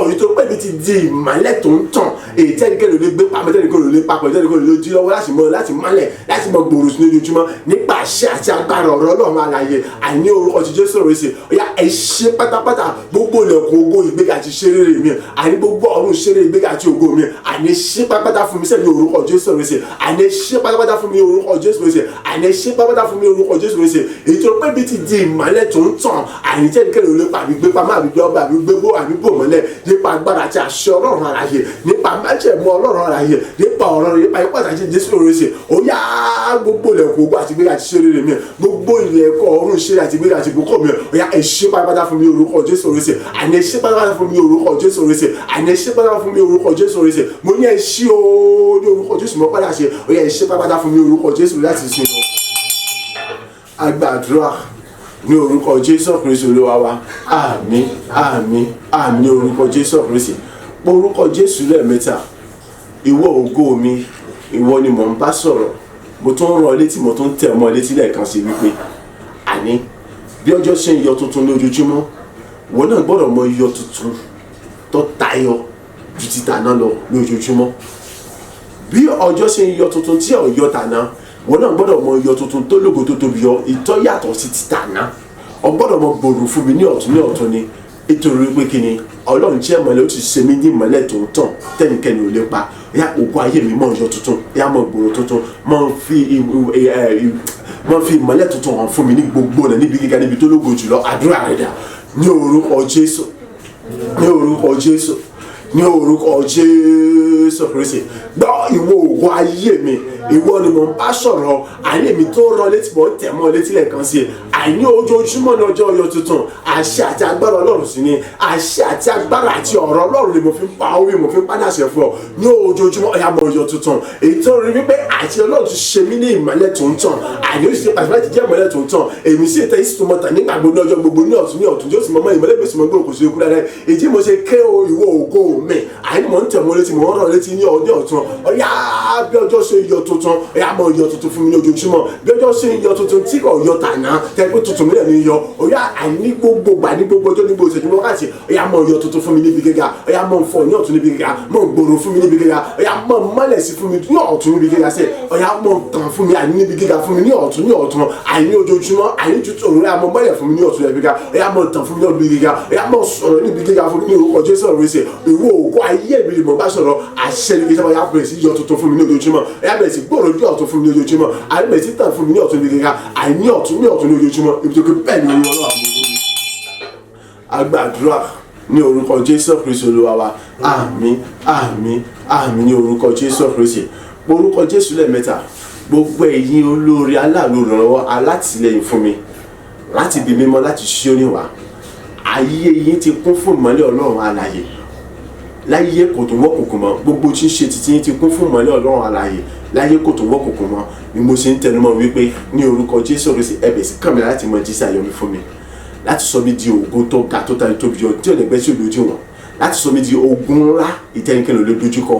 Nítorí pé mi ti di ìmọ́lẹ̀ tó ń tàn, èyí tẹ́nikẹ́ni ò lè gbé pamọ́, tẹ́nikẹ́ni ò lè papọ̀, tẹ́nikẹ́ni ò lè dí lọ́wọ́ láti mọ́lẹ̀, láti mọ gbòòrò sí lójoojúmọ́ nípa àṣẹ àti agbára ọ̀rọ̀ Ọlọ́run alààyè. Àní orúkọ ti Jésù Kristi. Ọ̀yá ẹ ṣe pátápátá gbogbo ilẹ̀kùn ògo ìgbéga àti ṣeré mi, àní gbogbo ọ̀run ṣeré ìgbéga àti ògo mi, àní ṣe pátápátá fún mi sẹ́ni orúkọ Jésù Kristi. Àní ṣe pátápátá fún mi orúkọ Jésù Kristi. Àní ṣe pátápátá fún mi orúkọ Jésù Kristi. Èyí tó pé bí ti di ìmọ́lẹ̀ tó ń tàn, àní tẹ́nikẹ́ni ò lè pa àbí gbé pamọ́ àbí gbé ọba àbí gbé bó àbí bò mọ́lẹ̀ nípa agbára àti àṣẹ Ọlọ́run alààyè, nípa májẹ̀mú Ọlọ́run alààyè, nípa ọ̀rọ̀ rẹ̀, nípa ipá àti Jésù Kristi. Ó yá gbogbo ilẹ̀kùn ògo àti ìgbéga àti ṣeré mi, gbogbo ilẹ̀kùn ọ̀run ṣeré àti ìgbéga àti ìbùkún mi, ó yá ẹ ṣe pátápátá fún mi orúkọ Jésù Kristi. Àní ẹ ṣe pátápátá fún mi orúkọ Jésù Kristi. Àní ẹ ṣe pátápátá fún mi orúkọ Jésù Kristi. Mo ní ẹ ṣí o ní orúkọ Jésù mọ́ padà ṣe, ó yá ẹ ṣe pátápátá fún mi orúkọ Jésù láti ṣe agbàdúrà ní orúkọ Jésù Kristi Olúwa wa. Àmín àmín àmín ní orúkọ Jésù Kristi. Orúkọ Jésù lẹ́ẹ̀mẹ́ta. Ìwọ ògo mi, ìwọ ni mò ń bá sọ̀rọ̀. Mo tún rán ọ létí, mo tún tẹ̀ mọ́ létí lẹ́ẹ̀kan sí wípé àní bí ọjọ́ ṣe ń yọ tuntun lójoojúmọ́, ìwọ náà gbọ́dọ̀ mọ iyọ̀ tuntun tó tayọ ju ti tàná lọ lójoojúmọ́. Bí ọjọ́ ṣe ń yọ tuntun tí ò yọ tàná, ìwọ náà gbọ́dọ̀ mọ iyọ̀ tuntun tó lógo tó tóbi yọ, ìtọ́ yàtọ̀ sí ti tàná. O gbọ́dọ̀ mọ gbòòrò fún mi ní ọ̀tún ni. Nítorí pé kí ni Ọlọ́run jẹ́ ìmọ́lẹ̀, ó ti ṣe mí ní ìmọ́lẹ̀ tó ń tàn, tẹ́nikẹ́ni ò lè pa. Yá ògo ayé mi mọ iyọ̀ tuntun, yá mọ gbòòrò tuntun, mọ fi ìmọ́lẹ̀ tuntun hàn fún mi ní gbogbo ọ̀nà, níbi gíga, níbi tó lógo jùlọ. Àdúrà rẹ̀ dà ní orúkọ Jésù, ní orúkọ Jésù, ní orúkọ Jésù Kristi. Gbọ́ ìwọ ògo ayé mi, ìwọ ni mò ń bá sọ̀rọ̀. Àní mi tó rán létí, mò ń tẹ̀ mọ́ létí lẹ́ẹ̀kan sí i. Àní ojoojúmọ́ ní ọjọ́ ọyọ tuntun, àṣẹ àti agbára Ọlọ́run sì ni, àṣẹ àti agbára àti ọ̀rọ̀ Ọlọ́run ni mo fi ń pa orí, mo fi ń padà ṣe fún ọ ní ojoojúmọ́. Ọ̀yá mọ ọyọ tuntun, èyí tó rí wípé àti Ọlọ́run ti ṣe mí ní ìmọ́lẹ̀ tó ń tàn. Àní ó sì ṣe pàṣẹ láti jẹ́ ìmọ́lẹ̀ tó ń tàn. Èmi sì tẹ́ ìsìn tó mọ̀ tàn nígbà gbogbo ọjọ́ gbogbo ní ọ̀tún yóò sì mọ̀ ìmọ́lẹ̀ bí ó sì mọ̀ gbòòrò kò sí ikú dáadáa. Èyí mo ṣe ké o ìwọ ògo mi, àní mò ń tẹ̀ mọ́ létí, mò ń rán létí ní ọdún ọ̀tún. Ọ̀yá bí ọjọ́ ṣe yọ tuntun, ọ̀yá mọ iyọ̀ tuntun fún mi ní ojoojúmọ́. Bí ọjọ́ ṣe yọ tuntun tí kò yọ tàná, tẹ́ pé tuntun mi lè ní yọ. Ọ̀yá àní gbogbo gbà ní gbogbo ọjọ́, ní gbogbo ìṣẹ́jú wákàtí, ọ̀yá mọ iyọ̀ tuntun fún mi níbi gíga, ọ̀yá mọ fọ ní ọ̀tún níbi gíga, mọ gbòòrò fún mi níbi gíga, ọ̀yá mọ mọ́lẹ̀ sí fún mi ní ọ̀tún níbi gíga sẹ́, ọ̀yá mọ tàn fún mi àní níbi gíga fún mi ní ọ̀tún àní ojoojúmọ́, àní tuntun òun rẹ̀ mọ mọ́lẹ̀ fún mi ní ọ̀tún níbi gíga, ọ̀yá mọ tàn fún mi níbi gíga, ọ̀yá mọ sọ̀rọ̀ níbi gíga fún mi ní orúkọ Jésù Kristi. Ìwọ ògo ayé mi ni mo bá sọ̀rọ̀, àṣẹ ni kí sábà yá bẹ̀rẹ̀ sí iyọ̀ tuntun fún mi ní ojoojúmọ́, ọ̀yá bẹ̀rẹ̀ sí gbòòrò ní ọ̀tún fún mi ní ojoojúmọ́, àní bẹ̀rẹ̀ sí tàn fún mi ní ọ̀tún níbi gíga, àní ọ̀tún ní ojoojúmọ́. Ibi tó kí bẹ́ẹ̀ ni Ọlọ́run agbàdúrà ní orúkọ Jésù Kristi Olúwa wa. Àmín àmín àmín ní orúkọ Jésù Kristi. Orúkọ Jésù lẹ́ẹ̀mẹ́ta. Gbogbo ẹ̀yin olórí aláàánú ìrànlọ́wọ́ alátìlẹ́yìn fún mi láti bí mímọ́ láti ṣí oníwà. Ayé yín ti kún fún ìmọ́lẹ̀ Ọlọ́run alààyè. Láyé kò tó wọ́kùnkùn mọ́, gbogbo tí ń ṣe títí yín ti kún fún ìmọ́lẹ̀ Ọlọ́run alààyè. Láyé kò tó wọ́kùnkùn mọ́, ni mo ṣe ń tẹnumọ́ wípé ní orúkọ Jésù Kristi ẹ̀bẹ̀ sí kàn mí láti mọ jíṣẹ́ ayọ̀ mi fún mi, láti sọ mí di ògo tó ga tó tayọ tóbi yọ tí ò lè gbẹ́ sí olójú wọn, láti sọ mí di ogun ńlá ìtẹ́nikẹ́ni ò lè dojúkọ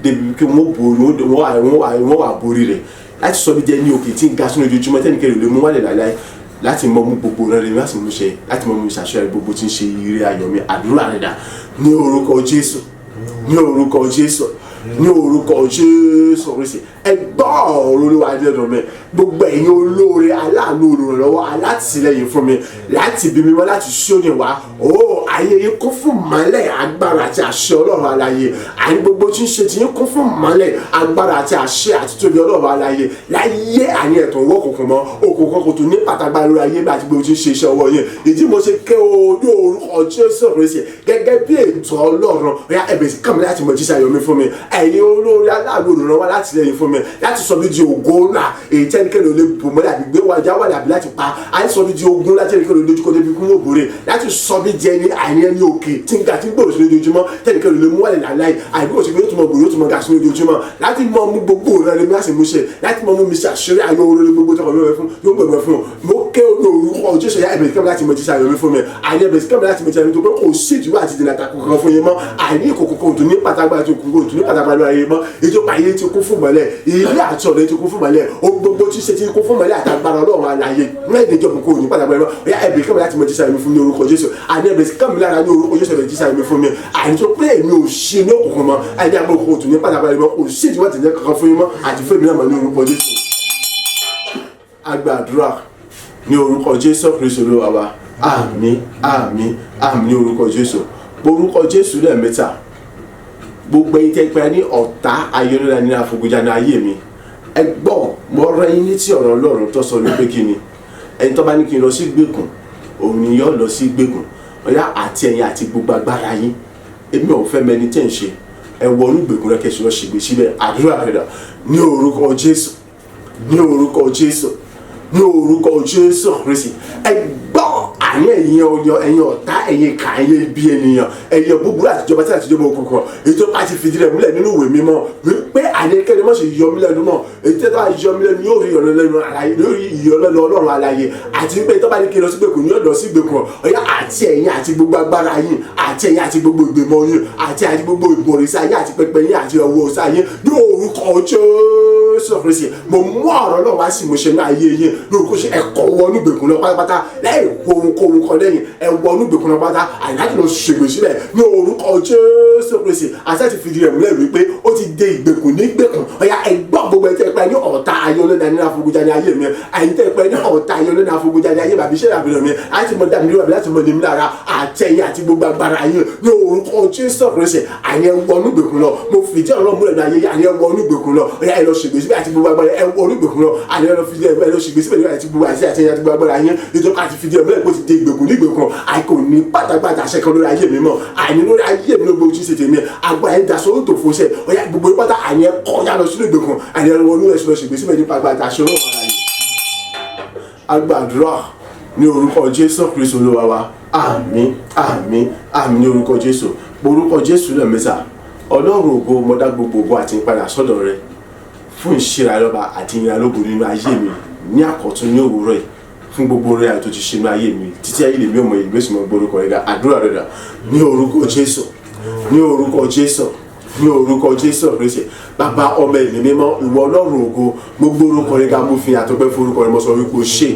débi pé wọ́n wà borí rẹ̀, láti sọ mí di ẹni òkè tí ń ga sínú ojoojúmọ́ tẹ́nikẹ́ni ò lè mú wálẹ̀ láéláé, láti mọ mú gbogbo rẹ̀ láti mú ṣe, láti mọ mú ìṣàṣọ gbogbo tí ń ṣe ire ayọ̀ mi. Àdúrà rẹ̀ dà ní orúkọ Jésù, ní orúkọ Jésù, ní orúkọ Jésù Kristi. ẹ gbọ́ ọ̀rọ̀ Olúwa lẹ́nu mi gbogbo ẹ̀yin olóore aláàánú olùrànlọ́wọ́ alátìlẹ́yìn fún mi láti bí mímọ́ láti ṣóni wá ayé yín kún fún mọ́lẹ̀ agbára àti àṣẹ Ọlọ́run alààyè àní gbogbo tí ń ṣe ti yín kún fún mọ́lẹ̀ agbára àti àṣẹ àti tóbi Ọlọ́run alààyè láyé àní ẹ̀tọ́ owó òkùnkùn mọ́ òkùnkùn kò tún ní pàtàkì lórí ayé bí àti gbogbo tí ń ṣe iṣẹ́ ọwọ́ yín ìdí mo ṣe ké ojú orúkọ Jésù Kristi gẹ́gẹ́ bí ètò Ọlọ́run ọ̀yá ẹ̀bẹ̀ sí kàmí láti mọ̀ jíṣẹ́ ayọ̀mí fún mi ẹ̀yin olórí aláàánú olùrànlọ́wọ́ látìlẹ́yìn fún mi láti sọ bí di ògo ńlá èyí tẹ́nikẹ́ni ò lè bò mọ́lẹ̀ àbí gbé wájà wà lábí láti pa àti sọ bí di ogun láti tẹ́nikẹ́ni ò lè dojúkọ débi kún òbòrè láti sọ bí di ẹni àìní ẹni òkè tí ń ga tí ń gbòòrò sí lójoojúmọ́ tẹ́nikẹ́ni ò lè mú wàlẹ̀ láláì àìbí òṣèlú yóò tún mọ gbòòrò yóò tún mọ ga sí lójoojúmọ́ láti mọ mú gbogbo òun rẹ mi láti mú ṣe láti mọ mú mi ṣàṣírí ayọ̀ orí gbogbo tọkọ mi fún yóò gbẹ̀gbẹ̀ fún mo ké olórúkọ Jésù yá ẹ̀bẹ̀ kẹ́mi láti mọ jíṣẹ́ ayọ̀ mi fún mi àìní ẹ̀bẹ̀ kẹ́mi láti mọ jíṣẹ́ ayọ̀ mi tó pé kò sí ìdíwọ́ àti ìdènà àtàkùn kan fún yín mọ́ àìní ìkòkò kan òtún ní pàtàkì àti òkùnkùn òtún ní pàtàkì lórí ayé mọ́ ìjọba ayé ti kún fún mọ́lẹ̀ ilé àti ọ̀rẹ́ ti kún fún mọ́lẹ̀ ohun gbogbo tí ṣe ti kún fún mọ́lẹ̀ àtàgbára Ọlọ́run alààyè mẹ́rin ìjọba kò ní pàtàkì lọ́wọ́ ọ̀yá ẹ̀bẹ̀ kẹ́mi láti mọ jíṣẹ́ ayọ̀ mi fún ní orúkọ Jésù àìní ẹ̀bẹ̀ kẹ́mi lára ní orúkọ Jésù ẹ̀bẹ̀ jíṣẹ́ ayọ̀ mi fún mi àìní tó pé èmi ò ṣe ní òkùnkùn mọ́ àìní àgbẹ̀ òkùnkùn òtún ní pàtàkì lọ́wọ́ kò sí ìdíwọ́ tẹ̀lé kankan fún yín mọ́ àti fún èmi náà mọ́ ní orúkọ Jésù. Àgbàdúrà ní orúkọ Jésù Kristi Olúwa wa àmín àmín àmín ní orúkọ Jésù orúkọ Jésù lẹ́ẹ̀mẹ́ta gbogbo ẹ̀yin tẹ́ pé ní ọ̀tá ayélujára ní àfọ̀gùjà ní ayé mi ẹ gbọ́ mo rán yín létí ọ̀rọ̀ Ọlọ́run tó sọ ní pé kí ni ẹni tó bá ní kí n lọ sí ìgbèkùn òun ni yóò lọ sí ìgbèkùn ọ̀yá àti ẹ̀yin àti gbogbo agbára yín èmi ò fẹ́ mẹni tẹ́ ń ṣe ẹ wọnú ìgbèkùn rẹ kẹsì lọ ṣègbè síbẹ̀ àdúrà rẹ ní orúkọ Jésù ní orúkọ Jésù ní orúkọ Jésù Kristi ẹ gbọ́ àní ẹ̀yin ọ̀tá ẹ̀yin ìkà ẹ̀yin ibi ènìyàn ẹ̀yin búburú àtijọba tí àtijọba òkùnkùn ìjọba ti fìdí rẹ̀ múlẹ̀ nínú ìwé mímọ́ wípé àníkẹ́ni mọ̀ ṣe yọ mí lẹ́nu mọ́ ètò tó bá yọ mí lẹ́nu yóò rí ìyọlẹ́nu àlàyé lórí ìyọlẹ́nu Ọlọ́run àlàyé àti wípé tó bá ní kí n lọ sí gbèkùn yóò lọ sí gbèkùn ọ̀yá àti ẹ̀yin àti gbogbo agbára yín àti ẹ̀yin àti gbogbo ìgbìmọ̀ yín àti gbogbo ìbòrìṣà yín àti pẹpẹ yín àti ọwọ́ ọ̀sà yín ní orúkọ Jésù Kristi mo mú ọ̀rọ̀ náà wá sí ìmúṣẹ ní ayé yín lórúkọ ṣe ẹ̀kọ́ wọnú gbèkùn lọ pátápátá lẹ́yìn kóhunkóhun kan lẹ́yìn ẹ̀wọ̀nú gbèkùn lọ pátá àyíláàkì lọ ṣègbè sílẹ̀ ní orúkọ Jésù Kristi àti láti fìdí rẹ̀ múlẹ̀ wípé ó ti dé ìgbèkùn ní gbèkùn ọ̀yà ẹ̀gbọ́n gbogbo ẹ̀tẹ́ pẹ́ ní ọ̀tá ayọ̀lẹ́dà ní àfọ̀gùjà ní ayé mi àyíntẹ́ pẹ́ ní ọ̀tá ayọ̀lẹ́dà àfọ̀gùjà ní ayé bàbí iṣẹ́ ìràbìnrin mi àti mọ dàmí lórí láti mọ dèmí lára àtẹ̀yìn àti gbogbo agbára yín ní orúkọ Jésù Kristi àyẹ̀ wọnú gbèkùn lọ mo fìdí ọ̀rọ̀ múlẹ̀ ní ayé àyẹ̀ wọnú gbèkùn lọ ọ̀yà ẹ̀ lọ ṣègbè síbẹ̀ àti gbogbo agbára ẹ̀ wọnú gbèkùn lọ àyẹ̀ lọ fìdí ẹ̀ lọ ṣègbè síbẹ̀ àti gbogbo àtẹ̀yìn àti gbogbo agbára yín ìjọba àti fìdí ẹ̀ múlẹ̀ kó ti dé ìgbèkùn ní ìgbèkùn àìkò ní pátápátá àṣẹ kan lórí ayé mi mọ́ àìní lórí ayé mi ló gbogbo tí ń ṣe tèmi agbára ẹ̀ ń daṣọ ó tó fò ṣẹ ọ̀yà gbogbo pátá àyẹ̀ kọjá lọ sínú ìgbèkùn àyẹ̀ wọnú ẹ̀sùn lọ ṣègbè síbẹ̀ nípa agbára àṣẹ ọlọ́run àlàyé. Àgbàdúrà ní orúkọ Jésù Kristi Olúwa wa àmín àmín àmín ní orúkọ Jésù orúkọ Jésù lẹ́ẹ̀mẹ́ta Ọlọ́run ògo mọ́dá gbogbo ògo àti ìpadà sọ́dọ̀ rẹ fún ìṣẹ́ra lọ́ba àti ìyàlógo nínú ayé mi ní àkọ́tún ní òwúrọ̀ yìí fún gbogbo rẹ àti tó ti ṣe nínú ayé mi títí ayé lèmi ọmọ ìlú èsì mọ́ gbórúkọ rẹ ga àdúrà rẹ dà ní orúkọ Jésù ní orúkọ Jésù ní orúkọ Jésù Kristi bàbá ọmọ ẹ̀mí mímọ́ ìwọ Ọlọ́run ògo gbogbo orúkọ rẹ ga mú fi àtọ́pẹ́ fún orúkọ rẹ mọ́ sọ wípé o ṣe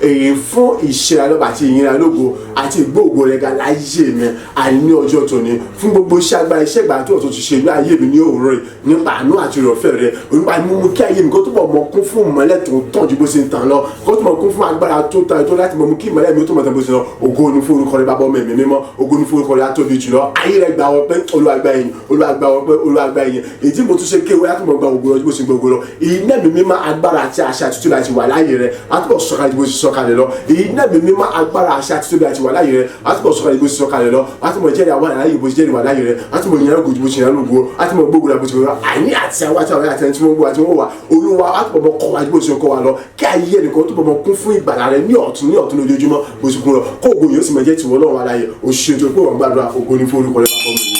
èyí fún ìṣẹ́ra lọ́ba àti ìyìnra lógo àti ìgbóògo rẹ ga láyé mi àní ọjọ́ tòní fún gbogbo iṣẹ́ agbára iṣẹ́ ìgbà tó ti ṣe ní ayé mi ní òwúrọ̀ yìí nípa àánú àti ìrọ̀fẹ́ rẹ olúwa mú kí ayé mi kó túbọ̀ mọ kún fún ìmọ́lẹ̀ tó tàn ju bó ṣe ń tàn lọ kó túbọ̀ kún fún agbára tó tàn tó láti mọ mú kí ìmọ́lẹ̀ mi tó mọ̀ tàn bó ṣe lọ ògo ni fún orúkọ rẹ bàbá ọmọ ẹ̀mí mímọ́ ògo ni fún orúkọ rẹ atóbi jùlọ ayé rẹ gbà wọ́n pé Olúwa gbà yín Olúwa gbà wọ́n pé Olúwa gbà yín èyí mo tún ṣe kéwé láti mọ̀ gba ògo lọ bó ṣe gbogbo lọ iná mi mímọ́ agbára àti àṣẹ àtútù láti wà láyé rẹ àtúbọ̀ sọ̀kalẹ̀ bó ṣe sọ̀kalẹ̀ lọ iná mi mímọ́ agbára àṣẹ àtútù láti wà láyé rẹ àtúbọ̀ sọ̀kalẹ̀ bó ṣe sọ̀kalẹ̀ lọ àtúbọ̀ jẹ́rìí àwọn àlàyé bó ṣe jẹ́rìí wà láyé rẹ àtúbọ̀ yẹn gòjì bó ṣe yẹn lógo àtúbọ̀ gbógun la bó ṣe wà àní àti àwọn àti àwọn àti ẹni tí wọ́n gbọ́ àti wọ́n wà Olúwa àtúbọ̀ mọ kọ́ wa bó ṣe kọ́ wa lọ kí ayé ẹnìkan tó bọ̀ mọ kún fún ìgbàlà rẹ ní ọ̀tún lójoojúmọ́ bó ṣe kún lọ kó ògo yóò sì mọ jẹ́ tiwọn lọ́wọ́ aláyé òṣèlú pé wọ́n gbàdúrà ògo ní fún orúkọ rẹ bàbá mi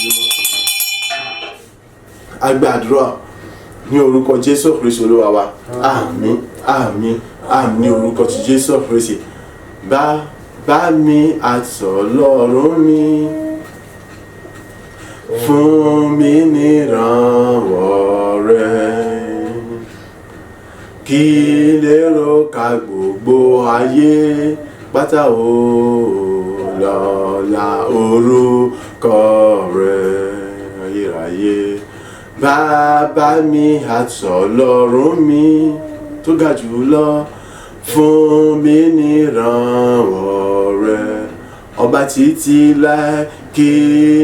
agbàdúrà ní orúkọ Jésù Kristi Olúwa wa àmín àmín àmín ní orúkọ ti Jésù Kristi bá mi àti Ọlọ́run mi fún mi nírànwọ́ rẹ kí lérò ká gbogbo ayé pátá o lọ́la orúkọ rẹ ayérayé bàbá mi àtọlọ́run mi tó ga jù lọ fún mi nírànwọ́ rẹ ọba títí láì kí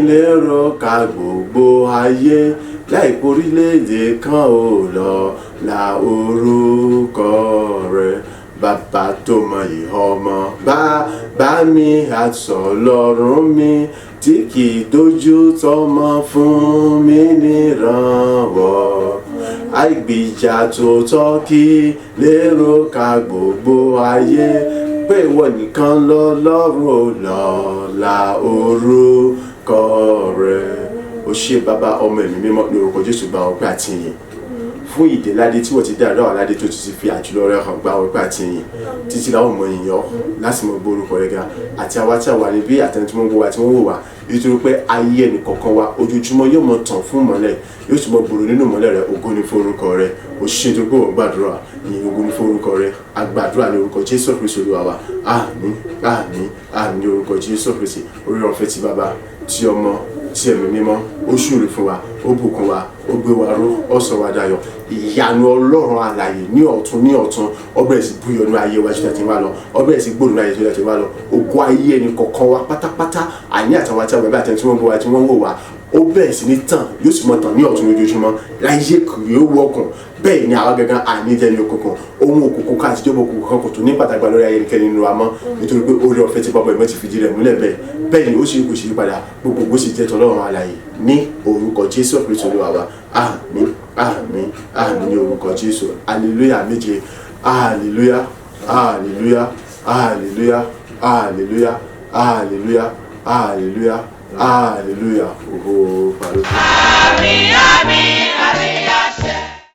lérò ká gbogbo ayé láìpẹ́ orílẹ̀-èdè kan ò lọ la orúkọ rẹ bàbá tó mọyì ọmọ bàbá mi àtọlọ́run mi tí kì í dojú tọmọ fún mi nírànwọ́ àìgbìjà tó tọ́ kí lérò ká gbogbo ayé pé ìwọ nìkan lọ́lọ́run ò lọ la orúkọ rẹ ó ṣe bàbá ọmọ ẹ̀mí mímọ́ ní orúkọ Jésù gba ọpẹ́ àti ìyìn fún ìdéládé tí wọ́n ti dá àdáwà ládé tó ti fi àjùlọ rẹ̀ hàn gba ọpẹ́ àti ìyìn títí láwọn ọmọ èèyàn láti mọ gbórúkọ rẹ̀ ga àti àwa tí a wà níbí àtẹni tí wọ́n wò wá tí wọ́n wò wá nítorí pé ayé ẹnì kọ̀ọ̀kan wa ojoojúmọ́ yóò mọ tàn fún ìmọ́lẹ̀ yóò tún mọ gbòòrò nínú ìmọ́lẹ̀ rẹ̀ ògo ni fún orúkọ rẹ̀ ó ṣe tó pé wọ́n gbàdúrà ní ògo ni fún orúkọ rẹ̀ agbàdúrà ní orúkọ Jésù Kristi Olúwa wa àmín àmín àmín ní orúkọ Jésù Kristi orí ọ̀fẹ́ ti bàbá ti ọmọ tí ẹ̀mí mímọ́ ó ṣúre fún wa ó bùkún wa ó gbé wa ró ó sọ wa dayọ̀ ìyanu Ọlọ́run alààyè ní ọ̀tún ó bẹ̀rẹ̀ sí búyọ ní ayé wa tí a ti wá lọ ó bẹ̀rẹ̀ sí gbòòrò ní ayé tí a ti wá lọ ògo ayé ẹni kọ̀ọ̀kan wa pátápátá àní àtàwọn àti àwọn ẹgbẹ́ àtẹni tí wọ́n ń bọ̀ wá tí wọ́n ń wò wá ó bẹ̀rẹ̀ sí ní tàn yóò sì mọ tàn ní ọ̀tún lójoojúmọ́ láyé kìí ó wọkùn bẹ́ẹ̀ ni àwa gangan àníjẹni òkùnkùn ohun òkùnkùn ká àtijọ́ òkùnkùn kan kò tún ní pàtàkì lórí ayẹnikẹ́ni nínú wa mọ́ nítorí pé oore ọ̀fẹ́ tí bàbá ìmọ̀ ti fìdí rẹ̀ múlẹ̀ bẹ́ẹ̀ ni ó ṣe kò ṣe padà gbogbo bó ṣe jẹ́ tọ́lọ́run alààyè ní orúkọ Jésù Kristi Olúwa wa àmín àmín àmín ní orúkọ Jésù hallelujah méje hallelujah hallelujah hallelujah hallelujah hallelujah hallelujah hallelujah ògo pàlọ́. àmín àmín àmín.